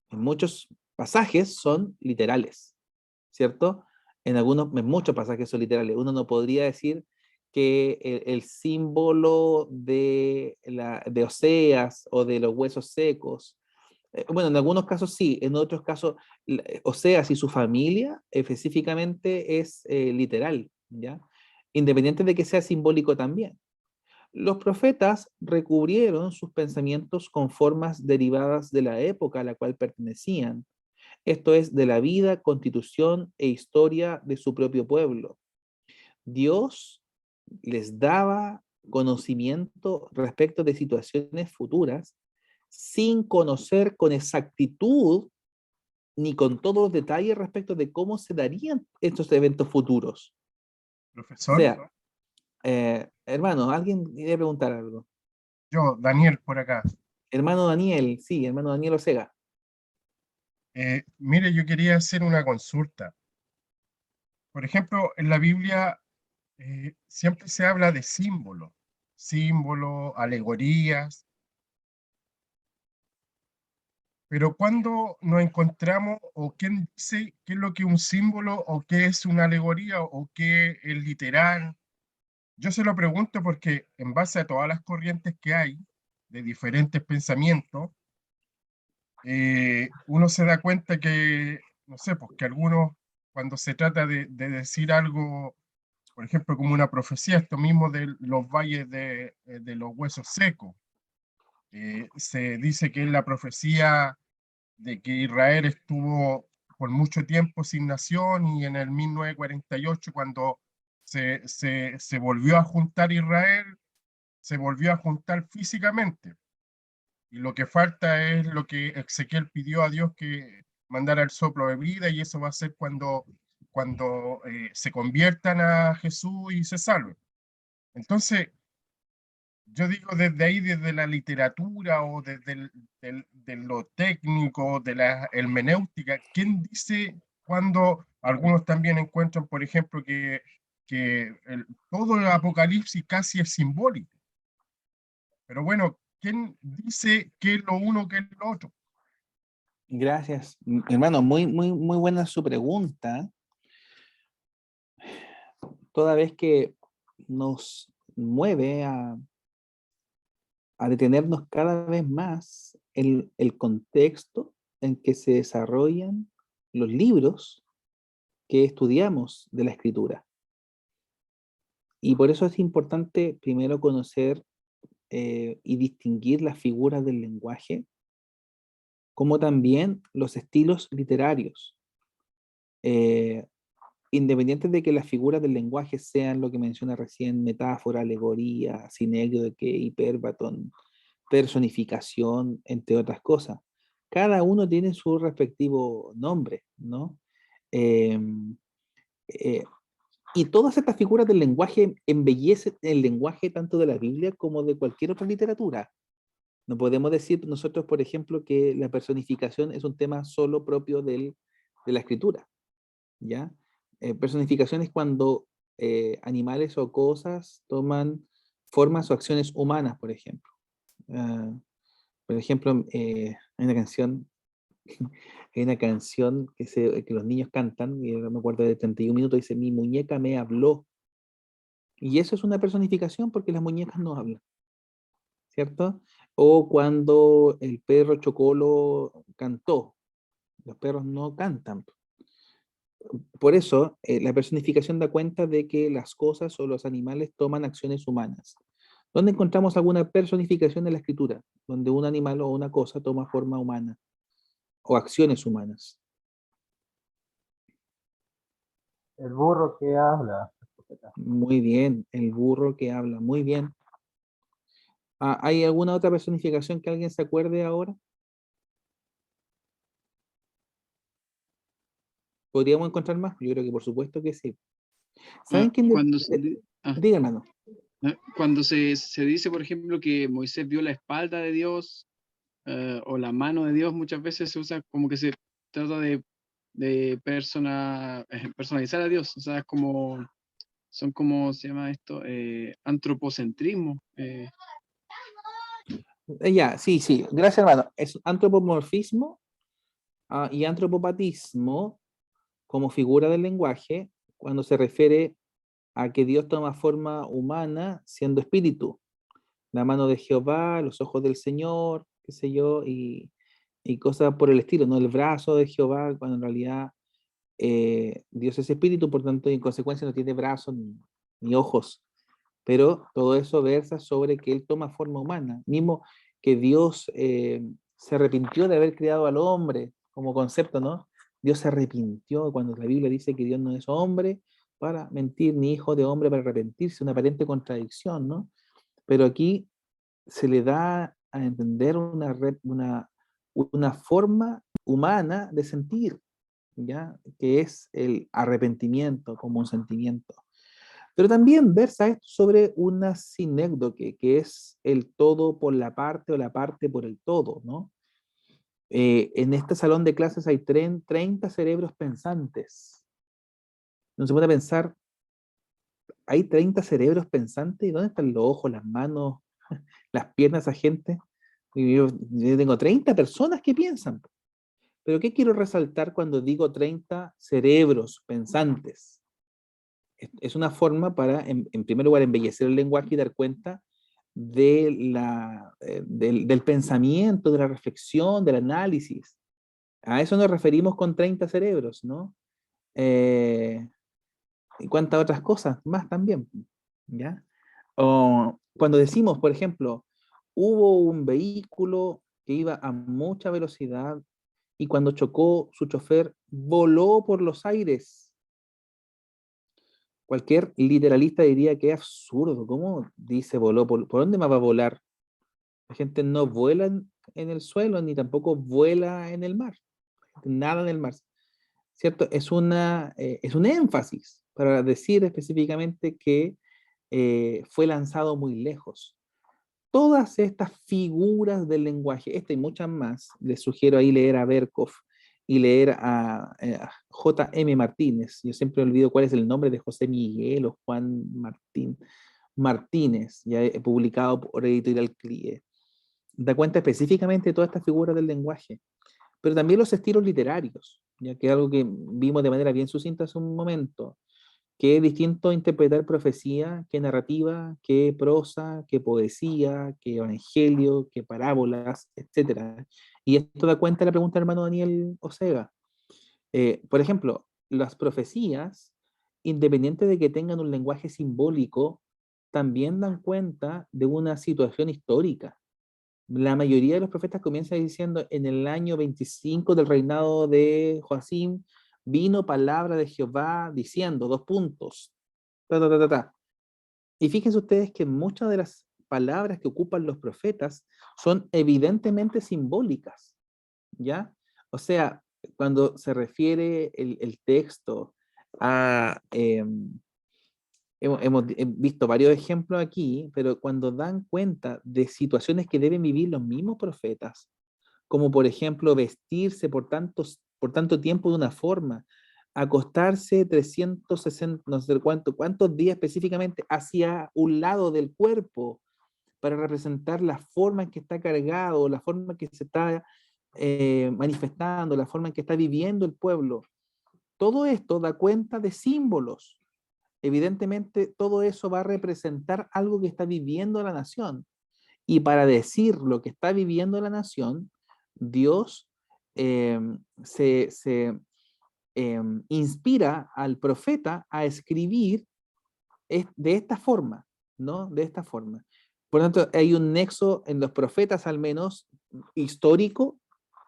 En muchos pasajes son literales, ¿cierto? En muchos pasajes son literales. Uno no podría decir que el símbolo de Oseas o de los huesos secos, bueno, en algunos casos sí, en otros casos Oseas y su familia específicamente es literal, ¿ya? Independiente de que sea simbólico también. Los profetas recubrieron sus pensamientos con formas derivadas de la época a la cual pertenecían, esto es, de la vida, constitución e historia de su propio pueblo. Dios les daba conocimiento respecto de situaciones futuras sin conocer con exactitud ni con todos los detalles respecto de cómo se darían estos eventos futuros. O Profesor, sea, hermano, alguien quiere preguntar algo. yo, Daniel, por acá. Hermano Daniel, sí, hermano Daniel Ocega. Mire, yo quería hacer una consulta. Por ejemplo, en la Biblia siempre se habla de símbolos, alegorías, pero cuando nos encontramos, o quién dice qué es lo que es un símbolo, o qué es una alegoría, o qué es literal, yo se lo pregunto porque en base a todas las corrientes que hay, de diferentes pensamientos, uno se da cuenta que, no sé, pues que algunos, cuando se trata de decir algo, por ejemplo, como una profecía, esto mismo de los valles de los huesos secos, se dice que es la profecía de que Israel estuvo por mucho tiempo sin nación y en el 1948, cuando se volvió a juntar Israel, se volvió a juntar físicamente. Y lo que falta es lo que Ezequiel pidió a Dios, que mandara el soplo de vida, y eso va a ser cuando se conviertan a Jesús y se salven. Entonces, yo digo desde ahí, desde la literatura o desde de lo técnico, de la hermenéutica, ¿quién dice cuando algunos también encuentran, por ejemplo, que todo el Apocalipsis casi es simbólico? Pero bueno, ¿quién dice qué es lo uno, qué es lo otro? Gracias, hermano, muy buena su pregunta. Toda vez que nos mueve a detenernos cada vez más en el contexto en que se desarrollan los libros que estudiamos de la escritura. Y por eso es importante primero conocer y distinguir las figuras del lenguaje, como también los estilos literarios. Independiente de que las figuras del lenguaje sean lo que menciona recién, metáfora, alegoría, sinécdoque, hipérbaton, personificación, entre otras cosas. Cada uno tiene su respectivo nombre, ¿no? Eh, eh, y todas estas figuras del lenguaje embellecen el lenguaje tanto de la Biblia como de cualquier otra literatura. No podemos decir nosotros, por ejemplo, que la personificación es un tema solo propio de la escritura, ¿ya? Personificación es cuando animales o cosas toman formas o acciones humanas, por ejemplo. Por ejemplo, hay una canción Hay una canción que los niños cantan, y no me acuerdo de 31 minutos, dice, mi muñeca me habló. Y eso es una personificación porque las muñecas no hablan, ¿cierto? O cuando el perro Chocolo cantó, los perros no cantan. Por eso, la personificación da cuenta de que las cosas o los animales toman acciones humanas. ¿Dónde encontramos alguna personificación en la escritura? Donde un animal o una cosa toma forma humana o acciones humanas. El burro que habla. Muy bien, el burro que habla, muy bien. ¿Hay alguna otra personificación que alguien se acuerde ahora? ¿Podríamos encontrar más? Yo creo que por supuesto que sí. ¿Saben quién? Cuando Diga, hermano. Cuando se dice, por ejemplo, que Moisés vio la espalda de Dios o la mano de Dios, muchas veces se usa como que se trata de personalizar a Dios. O sea, es como, son como, se llama esto, antropocentrismo. Ya, sí, sí. Gracias, hermano. Es antropomorfismo y antropopatismo como figura del lenguaje cuando se refiere a que Dios toma forma humana siendo espíritu. La mano de Jehová, los ojos del Señor, qué sé yo, y cosas por el estilo, ¿no? El brazo de Jehová, cuando en realidad Dios es espíritu, por tanto, y en consecuencia no tiene brazos ni ojos. Pero todo eso versa sobre que Él toma forma humana. Mismo que Dios se arrepintió de haber creado al hombre como concepto, ¿no? Dios se arrepintió cuando la Biblia dice que Dios no es hombre para mentir, ni hijo de hombre para arrepentirse, una aparente contradicción, ¿no? Pero aquí se le da a entender una forma humana de sentir, ¿ya? Que es el arrepentimiento como un sentimiento. Pero también versa esto sobre una sinécdoque, que es el todo por la parte o la parte por el todo, ¿no? En este salón de clases hay 30 cerebros pensantes. No se puede pensar, hay 30 cerebros pensantes, ¿y dónde están los ojos, las manos, las piernas de esa gente? Y yo tengo 30 personas que piensan. Pero ¿qué quiero resaltar cuando digo 30 cerebros pensantes? Es una forma para, en primer lugar, embellecer el lenguaje y dar cuenta del pensamiento, de la reflexión, del análisis. A eso nos referimos con 30 cerebros, ¿no? Y cuántas otras cosas más también, ¿ya? O cuando decimos, por ejemplo, hubo un vehículo que iba a mucha velocidad y cuando chocó, su chofer voló por los aires. Cualquier literalista diría que es absurdo. ¿Cómo dice voló? ¿Por dónde más va a volar? La gente no vuela en el suelo, ni tampoco vuela en el mar. Nada en el mar. ¿Cierto? Es un énfasis para decir específicamente que fue lanzado muy lejos. Todas estas figuras del lenguaje, esta y muchas más, les sugiero ahí leer a Berkhoff y leer a J.M. Martínez. Yo siempre olvido cuál es el nombre de José Miguel o Juan Martínez, ya he publicado por Editorial CLIE. Da cuenta específicamente de todas estas figuras del lenguaje, pero también los estilos literarios, ya que es algo que vimos de manera bien sucinta hace un momento, que es distinto interpretar profecía que narrativa, que prosa, que poesía, que evangelio, que parábolas, etc. Y esto da cuenta de la pregunta del hermano Daniel Osega. Por ejemplo, las profecías, independiente de que tengan un lenguaje simbólico, también dan cuenta de una situación histórica. La mayoría de los profetas comienzan diciendo, en el año 25 del reinado de Joacim, vino palabra de Jehová diciendo, dos puntos, ta, ta, ta, ta, ta. Y fíjense ustedes que muchas de las palabras que ocupan los profetas son evidentemente simbólicas, ¿ya? O sea, cuando se refiere el texto a... hemos visto varios ejemplos aquí, pero cuando dan cuenta de situaciones que deben vivir los mismos profetas, como por ejemplo vestirse por tanto tiempo de una forma, acostarse 360, no sé cuántos días específicamente hacia un lado del cuerpo para representar la forma en que está cargado, la forma en que se está manifestando, la forma en que está viviendo el pueblo. Todo esto da cuenta de símbolos. Evidentemente, todo eso va a representar algo que está viviendo la nación. Y para decir lo que está viviendo la nación, Dios se inspira al profeta a escribir de esta forma, ¿no? De esta forma. Por lo tanto, hay un nexo en los profetas, al menos histórico,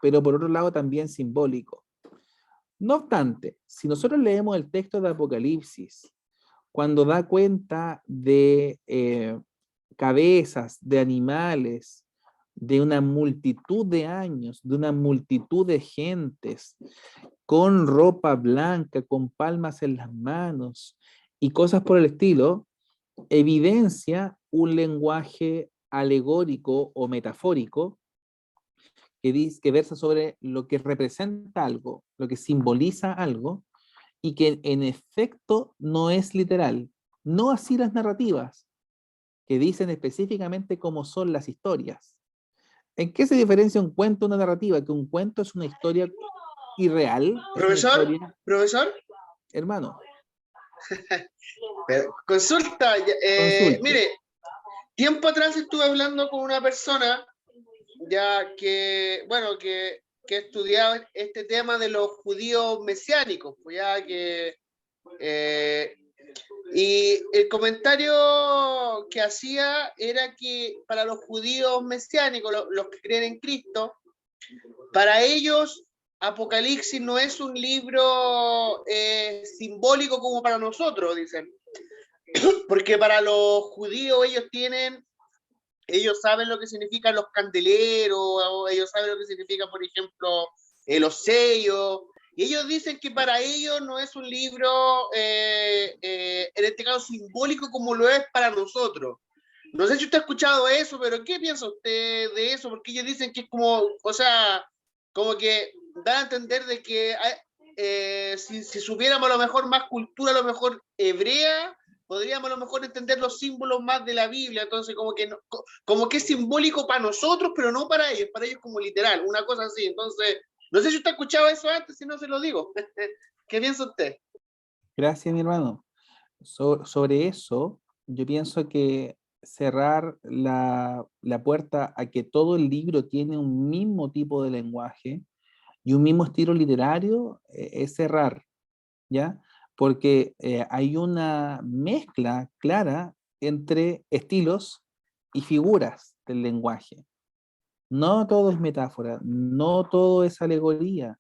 pero por otro lado también simbólico. No obstante, si nosotros leemos el texto de Apocalipsis, cuando da cuenta de cabezas, de animales, de una multitud de años, de una multitud de gentes, con ropa blanca, con palmas en las manos y cosas por el estilo, evidencia un lenguaje alegórico o metafórico que versa sobre lo que representa algo, lo que simboliza algo, y que en efecto no es literal. No así las narrativas, que dicen específicamente cómo son las historias. ¿En qué se diferencia un cuento de una narrativa? Que un cuento es una historia irreal. Profesor, profesor. Hermano. Consulta. Mire, tiempo atrás estuve hablando con una persona ya que, bueno, que estudiaba este tema de los judíos mesiánicos, pues ya que y el comentario que hacía era que para los judíos mesiánicos, los que creen en Cristo, para ellos Apocalipsis no es un libro simbólico como para nosotros, dicen. Porque para los judíos ellos saben lo que significan los candeleros, ellos saben lo que significa, por ejemplo, los sellos, y ellos dicen que para ellos no es un libro, en este caso, simbólico como lo es para nosotros. No sé si usted ha escuchado eso, pero ¿qué piensa usted de eso? Porque ellos dicen que es como, o sea, como que dan a entender de que si supiéramos a lo mejor más cultura, a lo mejor hebrea, podríamos a lo mejor entender los símbolos más de la Biblia, entonces como que, como que es simbólico para nosotros, pero no para ellos como literal, una cosa así. Entonces, no sé si usted ha escuchado eso antes, si no se lo digo. ¿Qué piensa usted? Gracias, mi hermano. Sobre eso, yo pienso que cerrar la puerta a que todo el libro tiene un mismo tipo de lenguaje y un mismo estilo literario es cerrar, ¿ya? Porque hay una mezcla clara entre estilos y figuras del lenguaje. No todo es metáfora, no todo es alegoría.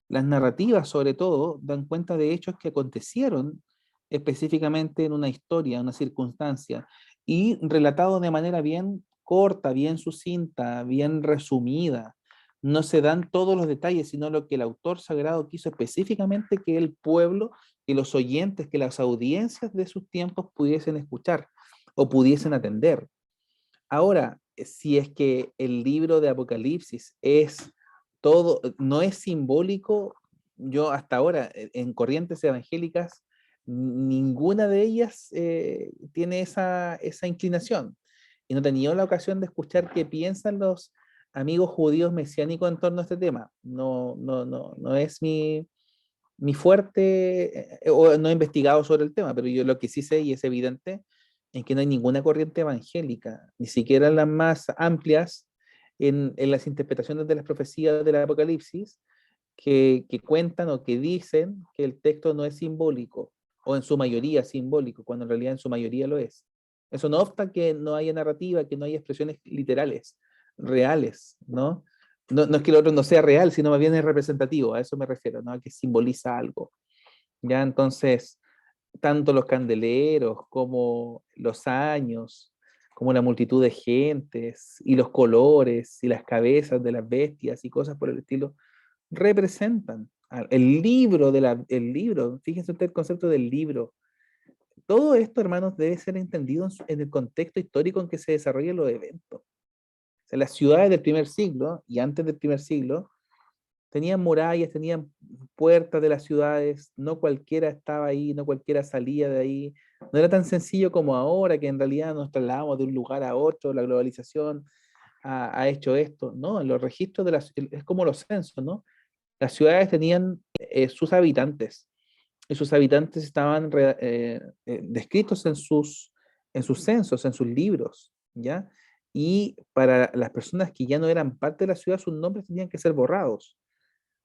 Las narrativas, sobre todo, dan cuenta de hechos que acontecieron específicamente en una historia, en una circunstancia, y relatado de manera bien corta, bien sucinta, bien resumida. No se dan todos los detalles, sino lo que el autor sagrado quiso específicamente que el pueblo, que los oyentes, que las audiencias de sus tiempos pudiesen escuchar o pudiesen atender. Ahora, si es que el libro de Apocalipsis es todo, no es simbólico, yo hasta ahora en corrientes evangélicas, ninguna de ellas tiene esa inclinación. Y no he tenido la ocasión de escuchar qué piensan los amigos judíos mesiánicos en torno a este tema. No es mi fuerte, o no he investigado sobre el tema, pero yo lo que sí sé y es evidente es que no hay ninguna corriente evangélica, ni siquiera las más amplias en las interpretaciones de las profecías del Apocalipsis, que cuentan o que dicen que el texto no es simbólico, o en su mayoría simbólico, cuando en realidad en su mayoría lo es. Eso no obsta que no haya narrativa, que no haya expresiones literales, reales, ¿no? No es que el otro no sea real, sino más bien es representativo, a eso me refiero, ¿no? A que simboliza algo. Ya, entonces, tanto los candeleros como los años, como la multitud de gentes y los colores y las cabezas de las bestias y cosas por el estilo, representan el libro, el libro, fíjense usted el concepto del libro. Todo esto, hermanos, debe ser entendido en el contexto histórico en que se desarrollan los eventos. O sea, las ciudades del primer siglo y antes del primer siglo tenían murallas, tenían puertas de las ciudades, no cualquiera estaba ahí, no cualquiera salía de ahí. No era tan sencillo como ahora, que en realidad nos trasladamos de un lugar a otro, la globalización ha hecho esto. No, en los registros de las, es como los censos, ¿no? Las ciudades tenían sus habitantes, y sus habitantes estaban descritos en sus censos, en sus libros, ¿ya? Y para las personas que ya no eran parte de la ciudad, sus nombres tenían que ser borrados.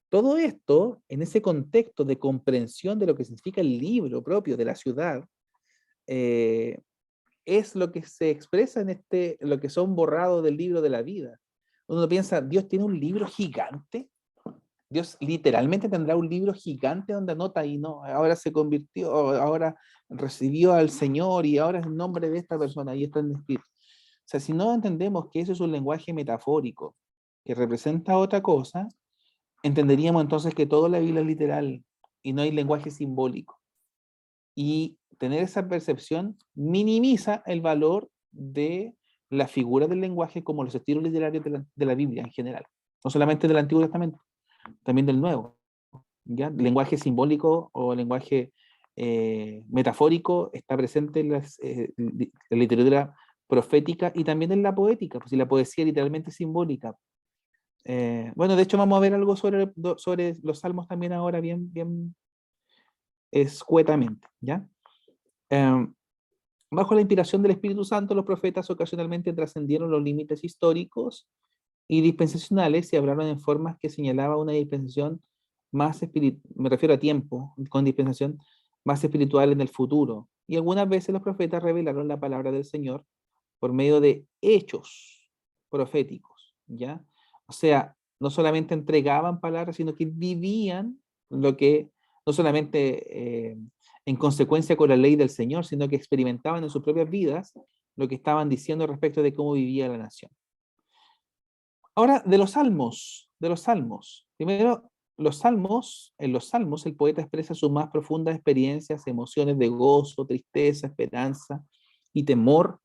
Todo esto, en ese contexto de comprensión de lo que significa el libro propio de la ciudad, es lo que se expresa en lo que son borrados del libro de la vida. Uno piensa, Dios tiene un libro gigante. Dios literalmente tendrá un libro gigante donde anota y no, ahora se convirtió, ahora recibió al Señor y ahora es el nombre de esta persona y está en escrito. O sea, si no entendemos que eso es un lenguaje metafórico que representa otra cosa, entenderíamos entonces que toda la Biblia es literal y no hay lenguaje simbólico. Y tener esa percepción minimiza el valor de la figura del lenguaje como los estilos literarios de la Biblia en general, no solamente del Antiguo Testamento, también del Nuevo. ¿Ya? Lenguaje simbólico o lenguaje metafórico está presente en la literatura profética y también en la poética, pues si la poesía literalmente es simbólica. Bueno, de hecho vamos a ver algo sobre los salmos también ahora bien escuetamente, ¿ya? Bajo la inspiración del Espíritu Santo, los profetas ocasionalmente trascendieron los límites históricos y dispensacionales y hablaron en formas que señalaba una dispensación más espiritual, me refiero a tiempo, con dispensación más espiritual en el futuro. Y algunas veces los profetas revelaron la palabra del Señor por medio de hechos proféticos, ¿ya? O sea, no solamente entregaban palabras, sino que vivían lo que, no solamente en consecuencia con la ley del Señor, sino que experimentaban en sus propias vidas lo que estaban diciendo respecto de cómo vivía la nación. Ahora, de los salmos. Primero, en los salmos el poeta expresa sus más profundas experiencias, emociones de gozo, tristeza, esperanza y temor,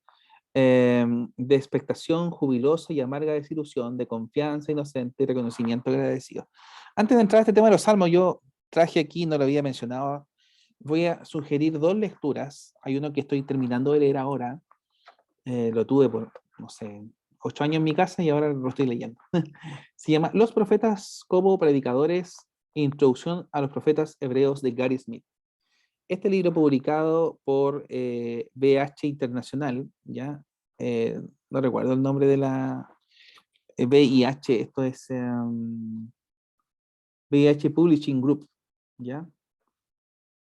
de expectación jubilosa y amarga desilusión, de confianza inocente y reconocimiento agradecido. Antes de entrar a este tema de los salmos, yo traje aquí, no lo había mencionado, voy a sugerir dos lecturas. Hay uno que estoy terminando de leer ahora, lo tuve por, no sé, 8 años en mi casa y ahora lo estoy leyendo. Se llama Los profetas como predicadores, introducción a los profetas hebreos de Gary Smith. Este libro publicado por BH Internacional, ¿ya? No recuerdo el nombre de la VIH, esto es VIH Publishing Group, ¿ya?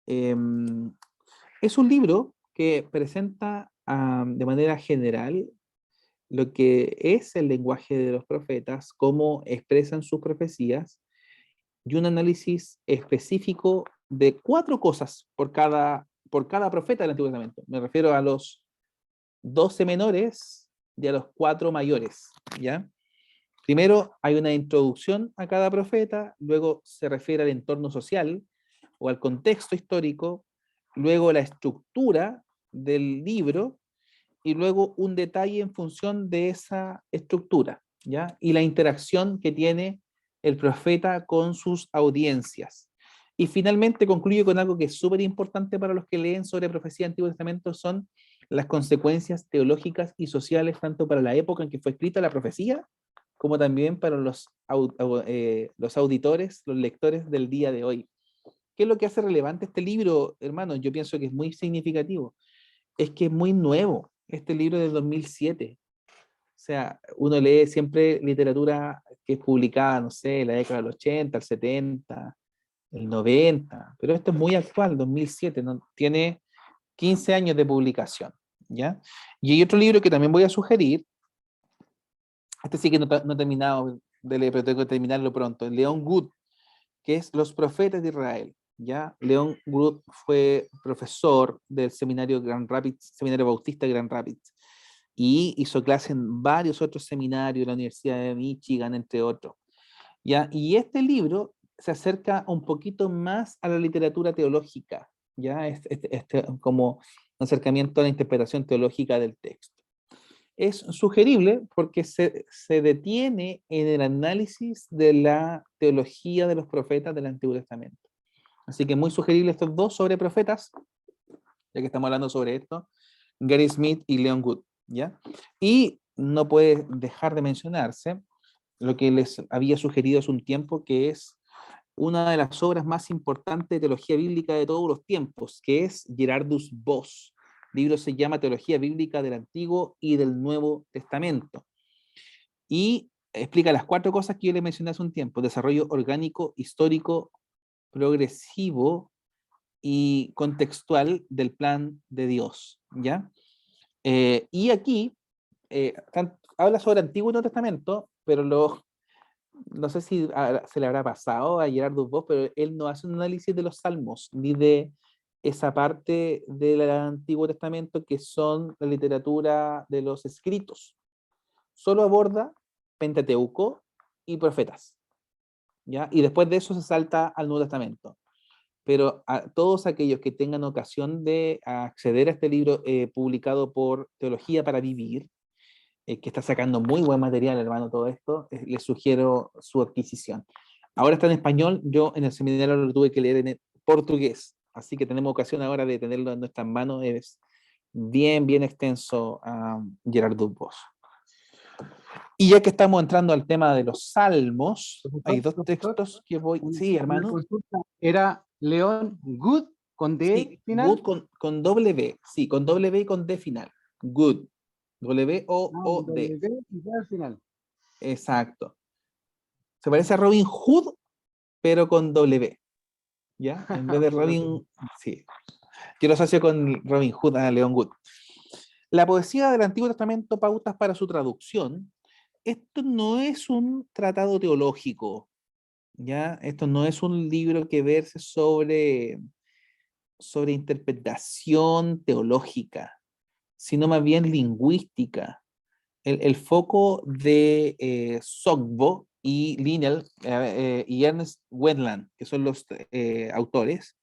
Es un libro que presenta de manera general lo que es el lenguaje de los profetas, cómo expresan sus profecías, y un análisis específico de 4 cosas por cada profeta del Antiguo Testamento. Me refiero a los 12 menores y a los 4 mayores, ¿ya? Primero hay una introducción a cada profeta, luego se refiere al entorno social o al contexto histórico, luego la estructura del libro, y luego un detalle en función de esa estructura, ¿ya? Y la interacción que tiene el profeta con sus audiencias. Y finalmente concluye con algo que es súper importante para los que leen sobre profecía del Antiguo Testamento, son las consecuencias teológicas y sociales, tanto para la época en que fue escrita la profecía, como también para los auditores, los lectores del día de hoy. ¿Qué es lo que hace relevante este libro, hermano? Yo pienso que es muy significativo. Es que es muy nuevo. Este libro es del 2007. O sea, uno lee siempre literatura que es publicada, no sé, en la década del 80, el 70, el 90, pero esto es muy actual, 2007, ¿no? Tiene 15 años de publicación, ¿ya? Y hay otro libro que también voy a sugerir, este sí que no he terminado de leer, pero tengo que terminarlo pronto, Leon Wood, que es Los Profetas de Israel, ¿ya? Leon Wood fue profesor del seminario Grand Rapids, seminario bautista Grand Rapids, y hizo clase en varios otros seminarios de la Universidad de Michigan, entre otros, ¿ya? Y este libro se acerca un poquito más a la literatura teológica, ¿ya? Como un acercamiento a la interpretación teológica del texto. Es sugerible porque se detiene en el análisis de la teología de los profetas del Antiguo Testamento. Así que muy sugerible estos dos sobre profetas, ya que estamos hablando sobre esto, Gary Smith y Leon Wood, ¿ya? Y no puede dejar de mencionarse lo que les había sugerido hace un tiempo, que es una de las obras más importantes de teología bíblica de todos los tiempos, que es Gerardus Vos. El libro se llama Teología Bíblica del Antiguo y del Nuevo Testamento. Y explica las 4 cosas que yo les mencioné hace un tiempo: desarrollo orgánico, histórico, progresivo y contextual del plan de Dios, ¿ya? Y aquí habla sobre Antiguo y Nuevo Testamento, pero no sé si se le habrá pasado a Gerardus Vos, pero él no hace un análisis de los salmos, ni de esa parte del Antiguo Testamento que son la literatura de los escritos. Solo aborda Pentateuco y profetas, ¿ya? Y después de eso se salta al Nuevo Testamento. Pero a todos aquellos que tengan ocasión de acceder a este libro publicado por Teología para Vivir, que está sacando muy buen material, hermano, todo esto, les sugiero su adquisición. Ahora está en español, yo en el seminario lo tuve que leer en portugués, así que tenemos ocasión ahora de tenerlo en nuestras manos. Es bien, bien extenso, Gerardus Vos. Y ya que estamos entrando al tema de los salmos, hay 2 textos que voy... Sí, hermano. Consulta. ¿Era León Good con D Sí, final? Good con W, sí, con W y con D final. Good. W-O-O-D. W y D al final. Exacto. Se parece a Robin Hood, pero con W. ¿Ya? En vez de Robin... Sí. Yo lo asocio con Robin Hood a León Good. La poesía del Antiguo Testamento, pautas para su traducción. Esto no es un tratado teológico, ¿ya? Esto no es un libro que verse sobre interpretación teológica, sino más bien lingüística. El foco de Sogbo y Linnell y Ernest Wendland, que son los autores,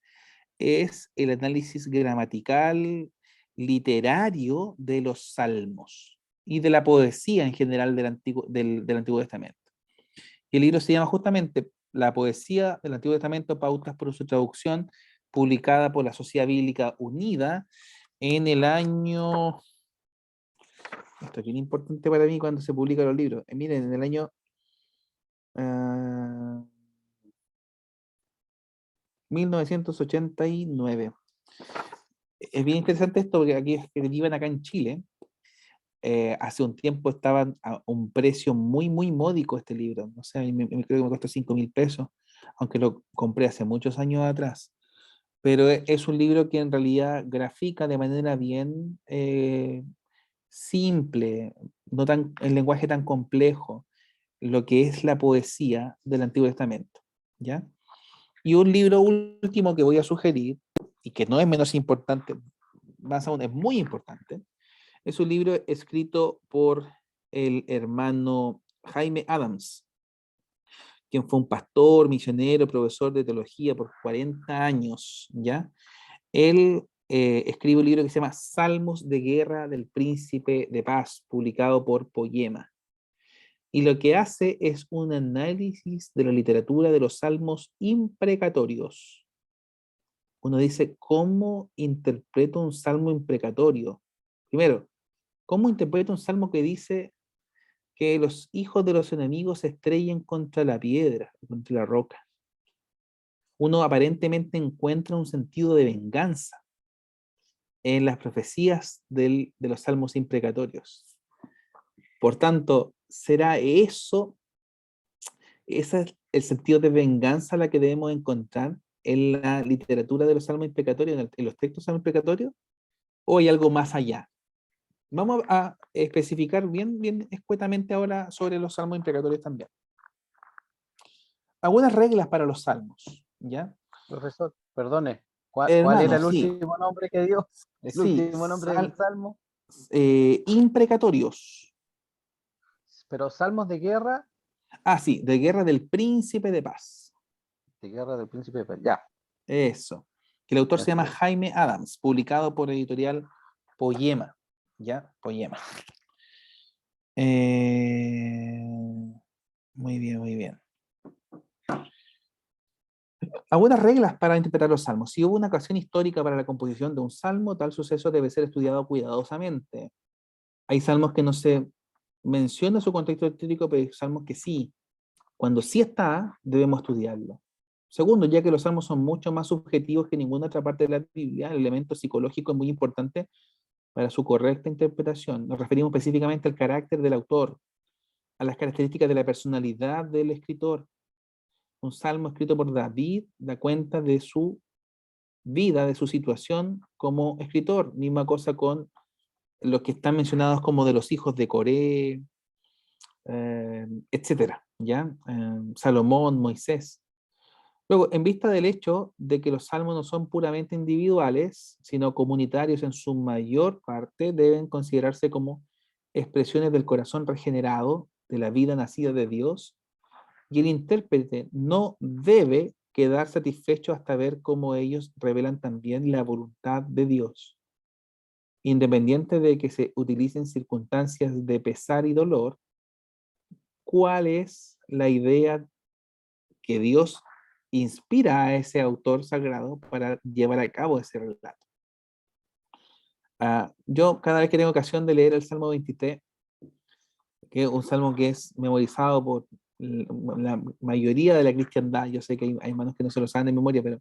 es el análisis gramatical, literario de los salmos y de la poesía en general del Antiguo Testamento. Y el libro se llama justamente La poesía del Antiguo Testamento, pautas por su traducción, publicada por la Sociedad Bíblica Unida en el año... Esto es bien importante para mí cuando se publican los libros. Miren, en el año 1989. Es bien interesante esto porque aquí escriban acá en Chile. Hace un tiempo estaban a un precio muy, muy módico este libro. No sé, creo que me costó 5.000 pesos, aunque lo compré hace muchos años atrás. Pero es un libro que en realidad grafica de manera bien simple, no tan, en lenguaje tan complejo, lo que es la poesía del Antiguo Testamento, ¿ya? Y un libro último que voy a sugerir, y que no es menos importante, más aún es muy importante, es un libro escrito por el hermano Jaime Adams, quien fue un pastor, misionero, profesor de teología por 40 años, ¿ya? Él escribe un libro que se llama Salmos de Guerra del Príncipe de Paz, publicado por Poema. Y lo que hace es un análisis de la literatura de los salmos imprecatorios. Uno dice, ¿cómo interpreto un salmo imprecatorio? Primero, ¿cómo interpreto un salmo que dice que los hijos de los enemigos se estrellen contra la piedra, contra la roca? Uno aparentemente encuentra un sentido de venganza en las profecías de los salmos imprecatorios. Por tanto, ¿será eso, ese es el sentido de venganza la que debemos encontrar en la literatura de los salmos imprecatorios, en los textos salmos imprecatorios? ¿O hay algo más allá? Vamos a especificar bien, bien escuetamente ahora sobre los salmos imprecatorios también. Algunas reglas para los salmos, ¿ya? Profesor, perdone, ¿cuál Hermano, era el sí. último nombre que dio? El Sí, último nombre del salmo. Imprecatorios. Pero salmos de guerra. Ah, sí, de guerra del príncipe de paz. De guerra del príncipe de paz, ya. Eso. Que el autor se llama Jaime Adams, publicado por editorial Poema. ¿Ya? Poema. Muy bien, muy bien. Algunas reglas para interpretar los salmos. Si hubo una ocasión histórica para la composición de un salmo, tal suceso debe ser estudiado cuidadosamente. Hay salmos que no se menciona su contexto histórico, pero hay salmos que sí. Cuando sí está, debemos estudiarlo. Segundo, ya que los salmos son mucho más subjetivos que ninguna otra parte de la Biblia, el elemento psicológico es muy importante para su correcta interpretación. Nos referimos específicamente al carácter del autor, a las características de la personalidad del escritor. Un salmo escrito por David da cuenta de su vida, de su situación como escritor. Misma cosa con los que están mencionados como de los hijos de Coré, etcétera, ¿ya? Salomón, Moisés. Luego, en vista del hecho de que los salmos no son puramente individuales, sino comunitarios en su mayor parte, deben considerarse como expresiones del corazón regenerado, de la vida nacida de Dios, y el intérprete no debe quedar satisfecho hasta ver cómo ellos revelan también la voluntad de Dios. Independiente de que se utilicen circunstancias de pesar y dolor, ¿cuál es la idea que Dios inspira a ese autor sagrado para llevar a cabo ese relato? Yo cada vez que tengo ocasión de leer el Salmo 23, que es un salmo que es memorizado por la mayoría de la cristiandad, yo sé que hay hermanos que no se lo saben de memoria, pero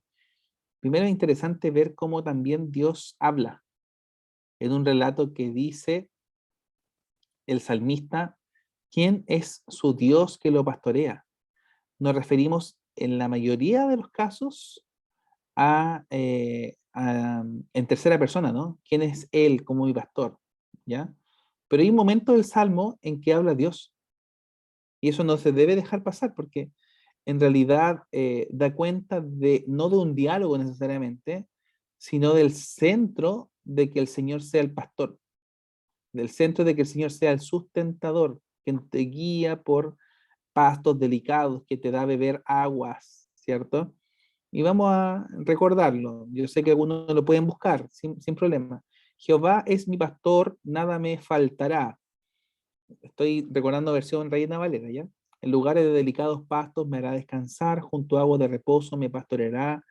primero es interesante ver cómo también Dios habla en un relato que dice el salmista, ¿quién es su Dios que lo pastorea? Nos referimos en la mayoría de los casos en tercera persona, ¿no? ¿Quién es Él como mi pastor? ¿Ya? Pero hay un momento del Salmo en que habla Dios. Y eso no se debe dejar pasar porque en realidad da cuenta no de un diálogo necesariamente, sino del centro de que el Señor sea el pastor, del centro de que el Señor sea el sustentador, que te guía por pastos delicados, que te da a beber aguas, ¿cierto? Y vamos a recordarlo. Yo sé que algunos lo pueden buscar sin problema. Jehová es mi pastor, nada me faltará. Estoy recordando versión Reina Valera, ¿ya? En lugares de delicados pastos me hará descansar, junto a aguas de reposo me pastoreará,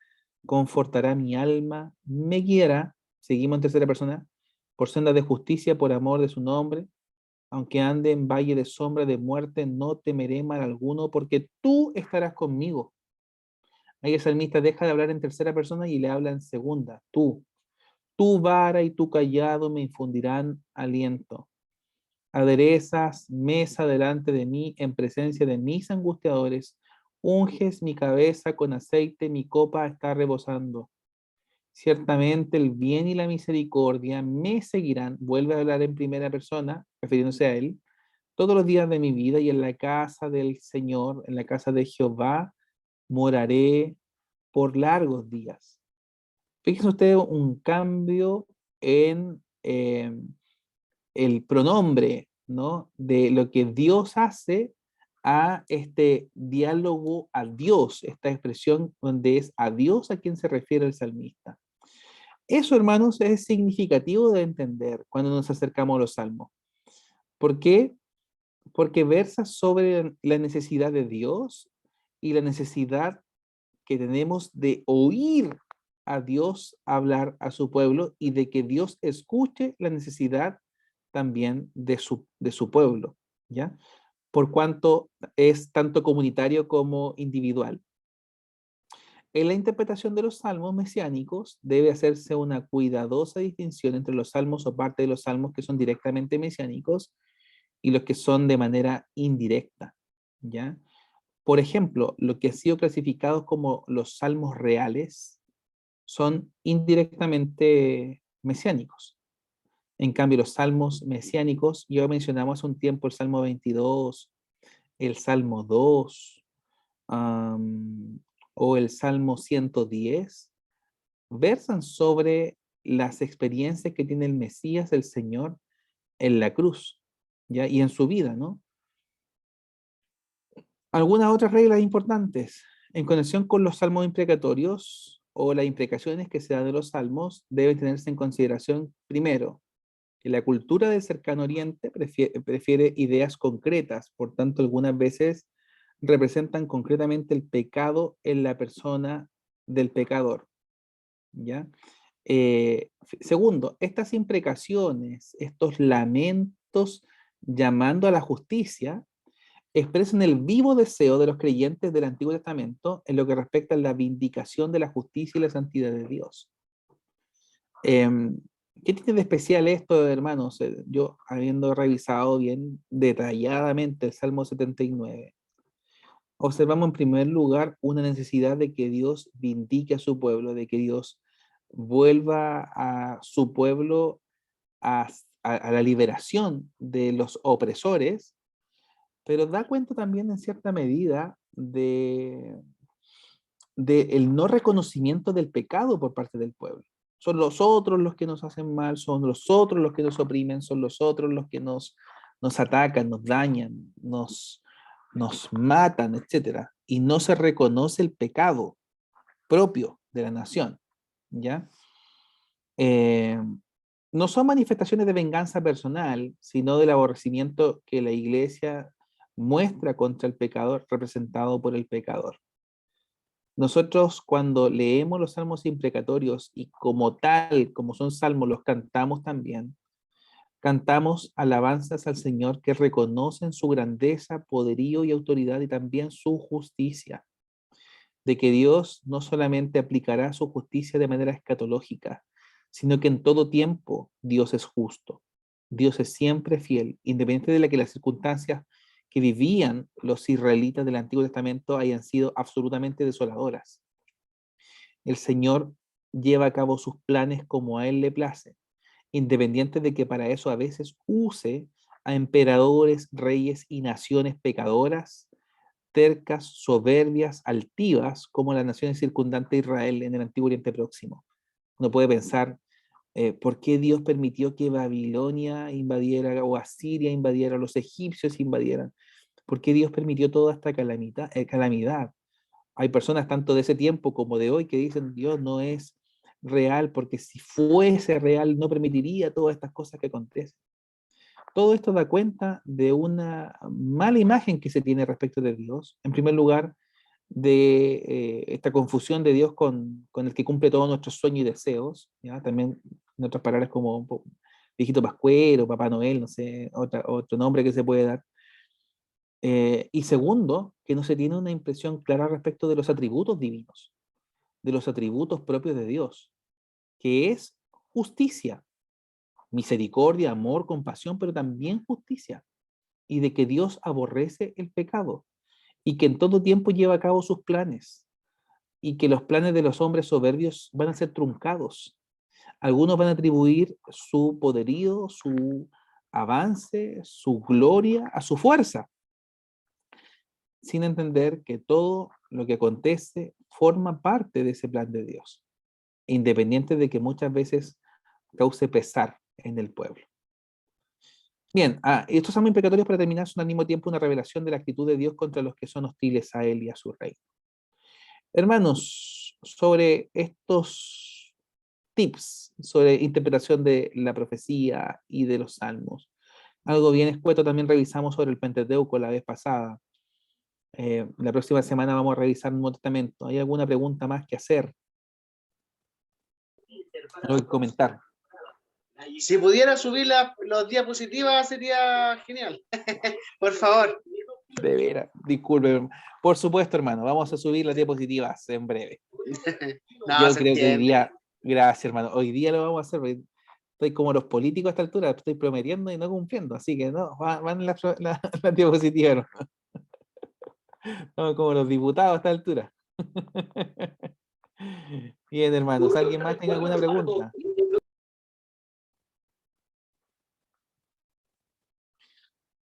confortará mi alma, me guiará, seguimos en tercera persona, por sendas de justicia, por amor de su nombre. Aunque ande en valle de sombra de muerte, no temeré mal alguno, porque tú estarás conmigo. Ahí el salmista deja de hablar en tercera persona y le habla en segunda. Tú, tu vara y tu callado me infundirán aliento. Aderezas mesa delante de mí en presencia de mis angustiadores. Unges mi cabeza con aceite, mi copa está rebosando. Ciertamente el bien y la misericordia me seguirán. Vuelve a hablar en primera persona, refiriéndose a él, todos los días de mi vida, y en la casa del Señor, en la casa de Jehová, moraré por largos días. Fíjense ustedes un cambio en el pronombre, ¿no? De lo que Dios hace a este diálogo a Dios, esta expresión donde es a Dios a quien se refiere el salmista. Eso, hermanos, es significativo de entender cuando nos acercamos a los salmos. ¿Por qué? Porque versa sobre la necesidad de Dios y la necesidad que tenemos de oír a Dios hablar a su pueblo y de que Dios escuche la necesidad también de su pueblo, ¿ya? Por cuanto es tanto comunitario como individual. En la interpretación de los salmos mesiánicos debe hacerse una cuidadosa distinción entre los salmos o parte de los salmos que son directamente mesiánicos y los que son de manera indirecta, ¿ya? Por ejemplo, lo que ha sido clasificado como los salmos reales son indirectamente mesiánicos. En cambio, los salmos mesiánicos, ya mencionamos hace un tiempo el Salmo 22, el Salmo 2, o el Salmo 110, versan sobre las experiencias que tiene el Mesías, el Señor, en la cruz, ¿ya? Y en su vida, ¿no? Algunas otras reglas importantes. En conexión con los salmos imprecatorios o las imprecaciones que se dan de los salmos, deben tenerse en consideración, primero, que la cultura del cercano oriente prefiere ideas concretas, por tanto, algunas veces representan concretamente el pecado en la persona del pecador, ¿ya? Segundo, estas imprecaciones, estos lamentos, llamando a la justicia, expresan el vivo deseo de los creyentes del Antiguo Testamento en lo que respecta a la vindicación de la justicia y la santidad de Dios. ¿Qué tiene de especial esto, hermanos? Yo, habiendo revisado bien detalladamente el Salmo 79, observamos en primer lugar una necesidad de que Dios vindique a su pueblo, de que Dios vuelva a su pueblo a la liberación de los opresores, pero da cuenta también en cierta medida de el no reconocimiento del pecado por parte del pueblo. Son los otros los que nos hacen mal, son los otros los que nos oprimen, son los otros los que nos atacan, nos dañan, nos matan, etc. Y no se reconoce el pecado propio de la nación, ¿ya? No son manifestaciones de venganza personal, sino del aborrecimiento que la iglesia muestra contra el pecador representado por el pecador. Nosotros cuando leemos los salmos imprecatorios y como tal, como son salmos, los cantamos también, cantamos alabanzas al Señor que reconocen su grandeza, poderío y autoridad y también su justicia. De que Dios no solamente aplicará su justicia de manera escatológica, sino que en todo tiempo Dios es justo. Dios es siempre fiel, independiente de que las circunstancias que vivían los israelitas del Antiguo Testamento hayan sido absolutamente desoladoras. El Señor lleva a cabo sus planes como a Él le place, independiente de que para eso a veces use a emperadores, reyes y naciones pecadoras, tercas, soberbias, altivas, como las naciones circundantes de Israel en el Antiguo Oriente Próximo. Uno puede pensar, ¿por qué Dios permitió que Babilonia invadiera o Asiria invadiera, los egipcios invadieran? ¿Por qué Dios permitió toda esta calamidad? Hay personas tanto de ese tiempo como de hoy que dicen Dios no es real porque si fuese real no permitiría todas estas cosas que acontecen. Todo esto da cuenta de una mala imagen que se tiene respecto de Dios. En primer lugar, de esta confusión de Dios con el que cumple todos nuestros sueños y deseos, ¿ya? También en otras palabras como viejito pascuero, Papá Noel, no sé, otro nombre que se puede dar. Y segundo, que no se tiene una impresión clara respecto de los atributos divinos, de los atributos propios de Dios, que es justicia, misericordia, amor, compasión, pero también justicia, y de que Dios aborrece el pecado, y que en todo tiempo lleva a cabo sus planes, y que los planes de los hombres soberbios van a ser truncados. Algunos van a atribuir su poderío, su avance, su gloria a su fuerza, sin entender que todo lo que acontece forma parte de ese plan de Dios, independiente de que muchas veces cause pesar en el pueblo. Bien, estos salmos imprecatorios para terminar son al mismo tiempo una revelación de la actitud de Dios contra los que son hostiles a Él y a su reino. Hermanos, sobre estos tips, sobre interpretación de la profecía y de los salmos, algo bien escueto también revisamos sobre el Pentateuco la vez pasada. La próxima semana vamos a revisar un Nuevo Testamento. ¿Hay alguna pregunta más que hacer? Algo que comentar. Si pudiera subir las diapositivas sería genial. Por favor. De veras, disculpe. Por supuesto, hermano, vamos a subir las diapositivas en breve. No, Yo se creo que hoy entiende. día, gracias, hermano, hoy día lo vamos a hacer, porque estoy como los políticos a esta altura, estoy prometiendo y no cumpliendo, así que no, van las diapositivas, hermano. No, como los diputados a esta altura. Bien, hermanos, ¿alguien más tiene alguna pregunta?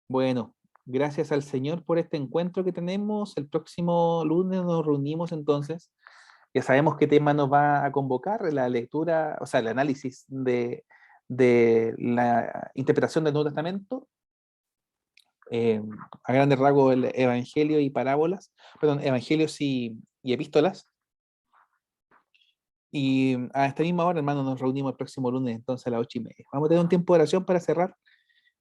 Bueno, gracias al Señor por este encuentro que tenemos. El próximo lunes nos reunimos entonces. Ya sabemos qué tema nos va a convocar, la lectura, o sea, el análisis de la interpretación del Nuevo Testamento. A grandes rasgos el Evangelio y parábolas, perdón, Evangelios y epístolas. Y a esta misma hora, hermano, nos reunimos el próximo lunes, entonces a las 8:30. Vamos a tener un tiempo de oración para cerrar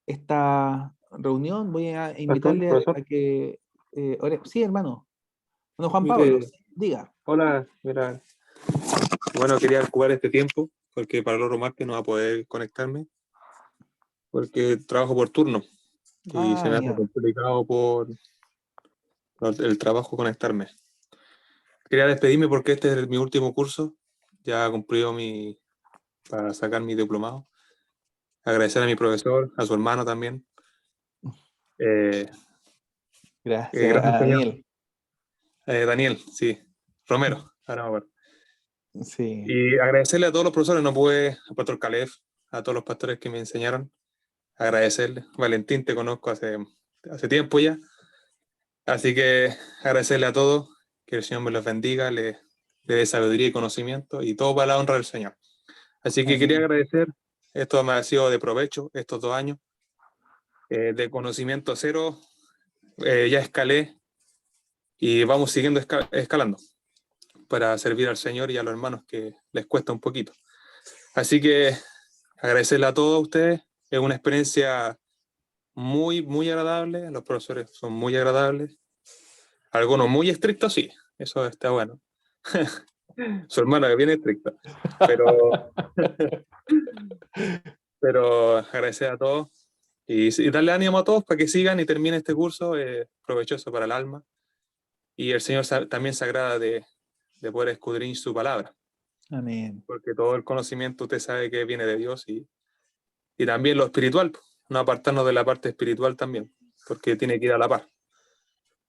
esta reunión. Voy a invitarle Profesor. a que ore. Sí, hermano. Bueno, Juan Mire, Pablo, diga. Hola, mira. Bueno, quería ocupar este tiempo porque para el otro martes no va a poder conectarme porque trabajo por turno. y se me hace ya. complicado por el trabajo conectarme. Quería despedirme porque este es mi último curso, ya cumplió para sacar mi diplomado. Agradecer a mi profesor, a su hermano también. Gracias, Gracias, a señor. Daniel. Daniel, sí. Romero, ahora me acuerdo. Sí. Y agradecerle a todos los profesores, no pude, al pastor Caleb, a todos los pastores que me enseñaron. Agradecerle. Valentín, te conozco hace tiempo ya. Así que agradecerle a todos, que el Señor me los bendiga, le dé sabiduría y conocimiento y todo para la honra del Señor. Así que quería Amén. agradecer, esto me ha sido de provecho estos 2 años, de conocimiento cero, ya escalé y vamos siguiendo escalando para servir al Señor y a los hermanos que les cuesta un poquito. Así que agradecerle a todos ustedes, es una experiencia muy, muy agradable, los profesores son muy agradables, algunos muy estrictos, sí, eso está bueno. Su hermana es bien estricta, pero agradecer a todos y darle ánimo a todos para que sigan y terminen este curso provechoso para el alma. Y el Señor también se agrada de poder escudriñar su palabra, Amén. porque todo el conocimiento usted sabe que viene de Dios y también lo espiritual, no apartarnos de la parte espiritual también, porque tiene que ir a la par.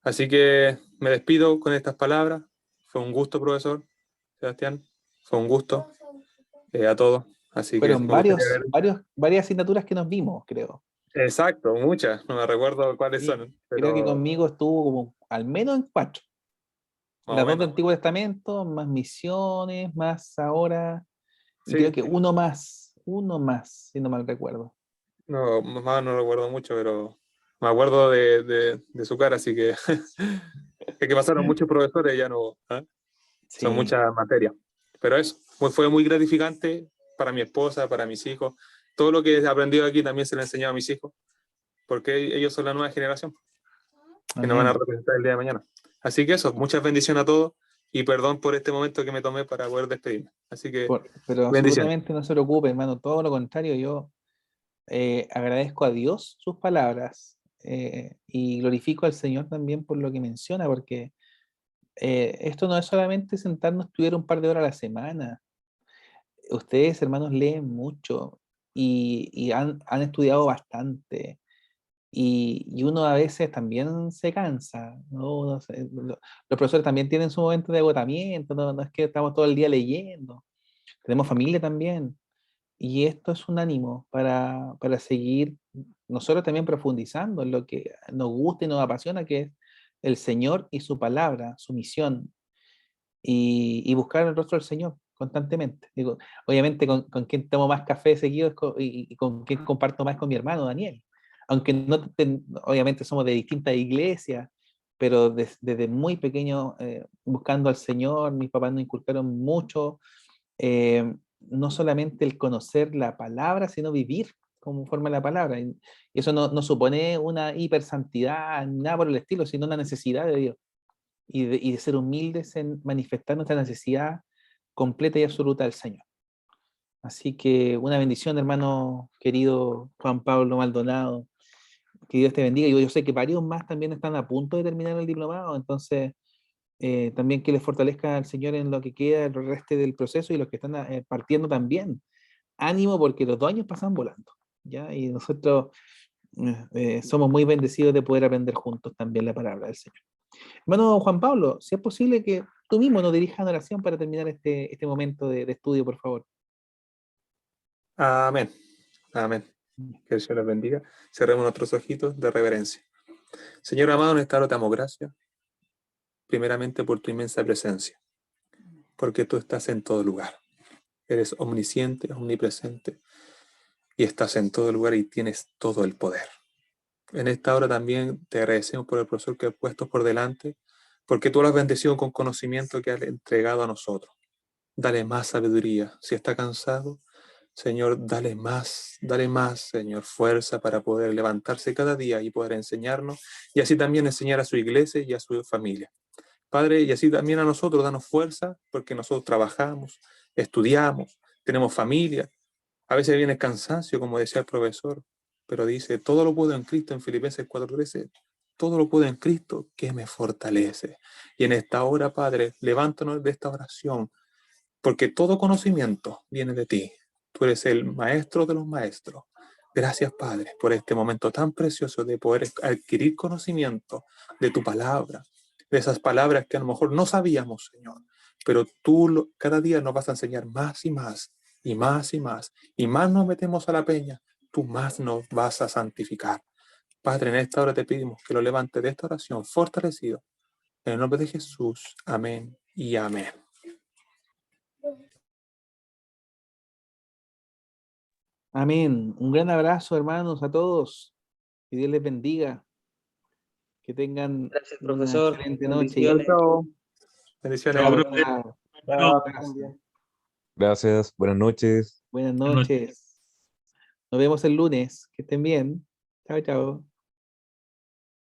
Así que me despido con estas palabras. Fue un gusto, profesor Sebastián, fue un gusto a todos. Así que Fueron me gustaría ver. varias asignaturas que nos vimos, creo. Exacto, muchas, no me recuerdo cuáles Sí, son, creo que pero conmigo estuvo como al menos en 4. más Las o 2 del menos. Antiguo Testamento, más misiones, más ahora. Y creo Sí, que uno más, si no mal recuerdo. no, más no recuerdo mucho, pero me acuerdo de su cara, así que es que pasaron muchos profesores, ya no, ¿ah? Son Sí. muchas materias. Pero eso, fue muy gratificante para mi esposa, para mis hijos. Todo lo que he aprendido aquí también se lo he enseñado a mis hijos, porque ellos son la nueva generación que nos van a Amén. representar el día de mañana. Así que eso, muchas bendiciones a todos y perdón por este momento que me tomé para poder despedirme. Así que Pero bendiciones. absolutamente no se preocupe, hermano. Todo lo contrario, yo agradezco a Dios sus palabras y glorifico al Señor también por lo que menciona, porque esto no es solamente sentarnos a estudiar un par de horas a la semana. Ustedes, hermanos, leen mucho y han estudiado bastante. Y uno a veces también se cansa, ¿no? Los profesores también tienen su momento de agotamiento, no es que estamos todo el día leyendo. Tenemos familia también. Y esto es un ánimo para seguir nosotros también profundizando en lo que nos gusta y nos apasiona, que es el Señor y su palabra, su misión, y buscar el rostro del Señor constantemente. Digo, obviamente con quien tomo más café seguido y con quien comparto más con mi hermano Daniel. Aunque obviamente somos de distintas iglesias, pero desde muy pequeño buscando al Señor, mis papás nos inculcaron mucho, no solamente el conocer la palabra, sino vivir como forma la palabra. Y eso no supone una hipersantidad, nada por el estilo, sino una necesidad de Dios y de ser humildes en manifestar nuestra necesidad completa y absoluta del Señor. Así que una bendición, hermano querido Juan Pablo Maldonado, que Dios te bendiga. Yo sé que varios más también están a punto de terminar el diplomado, entonces también que les fortalezca al Señor en lo que queda el resto del proceso y los que están partiendo también. Ánimo porque los 2 años pasan volando, ¿ya? Y nosotros somos muy bendecidos de poder aprender juntos también la palabra del Señor. Hermano Juan Pablo, si es posible que tú mismo nos dirijas una oración para terminar este momento de estudio, por favor. Amén. Amén. Que el Señor les bendiga. Cerremos nuestros ojitos de reverencia. Señor amado, en esta hora te damos gracias, primeramente por tu inmensa presencia, porque tú estás en todo lugar. Eres omnisciente, omnipresente, y estás en todo lugar y tienes todo el poder. En esta hora también te agradecemos por el profesor que has puesto por delante, porque tú lo has bendecido con conocimiento que has entregado a nosotros. Dale más sabiduría. Si está cansado, Señor, dale más, Señor, fuerza para poder levantarse cada día y poder enseñarnos, y así también enseñar a su iglesia y a su familia. Padre, y así también a nosotros, danos fuerza, porque nosotros trabajamos, estudiamos, tenemos familia. A veces viene el cansancio, como decía el profesor, pero dice, todo lo puedo en Cristo en Filipenses 4:13, todo lo puedo en Cristo que me fortalece. Y en esta hora, Padre, levántanos de esta oración, porque todo conocimiento viene de ti. Tú eres el maestro de los maestros. Gracias, Padre, por este momento tan precioso de poder adquirir conocimiento de tu palabra, de esas palabras que a lo mejor no sabíamos, Señor, pero tú cada día nos vas a enseñar más y más, y más y más, y más nos metemos a la peña, tú más nos vas a santificar. Padre, en esta hora te pedimos que lo levantes de esta oración fortalecido. En el nombre de Jesús. Amén y amén. Amén. Un gran abrazo, hermanos, a todos. Que Dios les bendiga. Que tengan Gracias, una profesor. excelente noche. Bendiciones. Bendiciones. Chao, Chao, profe. chao. No, Gracias, buenas noches. Buenas buenas noches. noches. Nos vemos el lunes. Que estén bien. Chao, chao.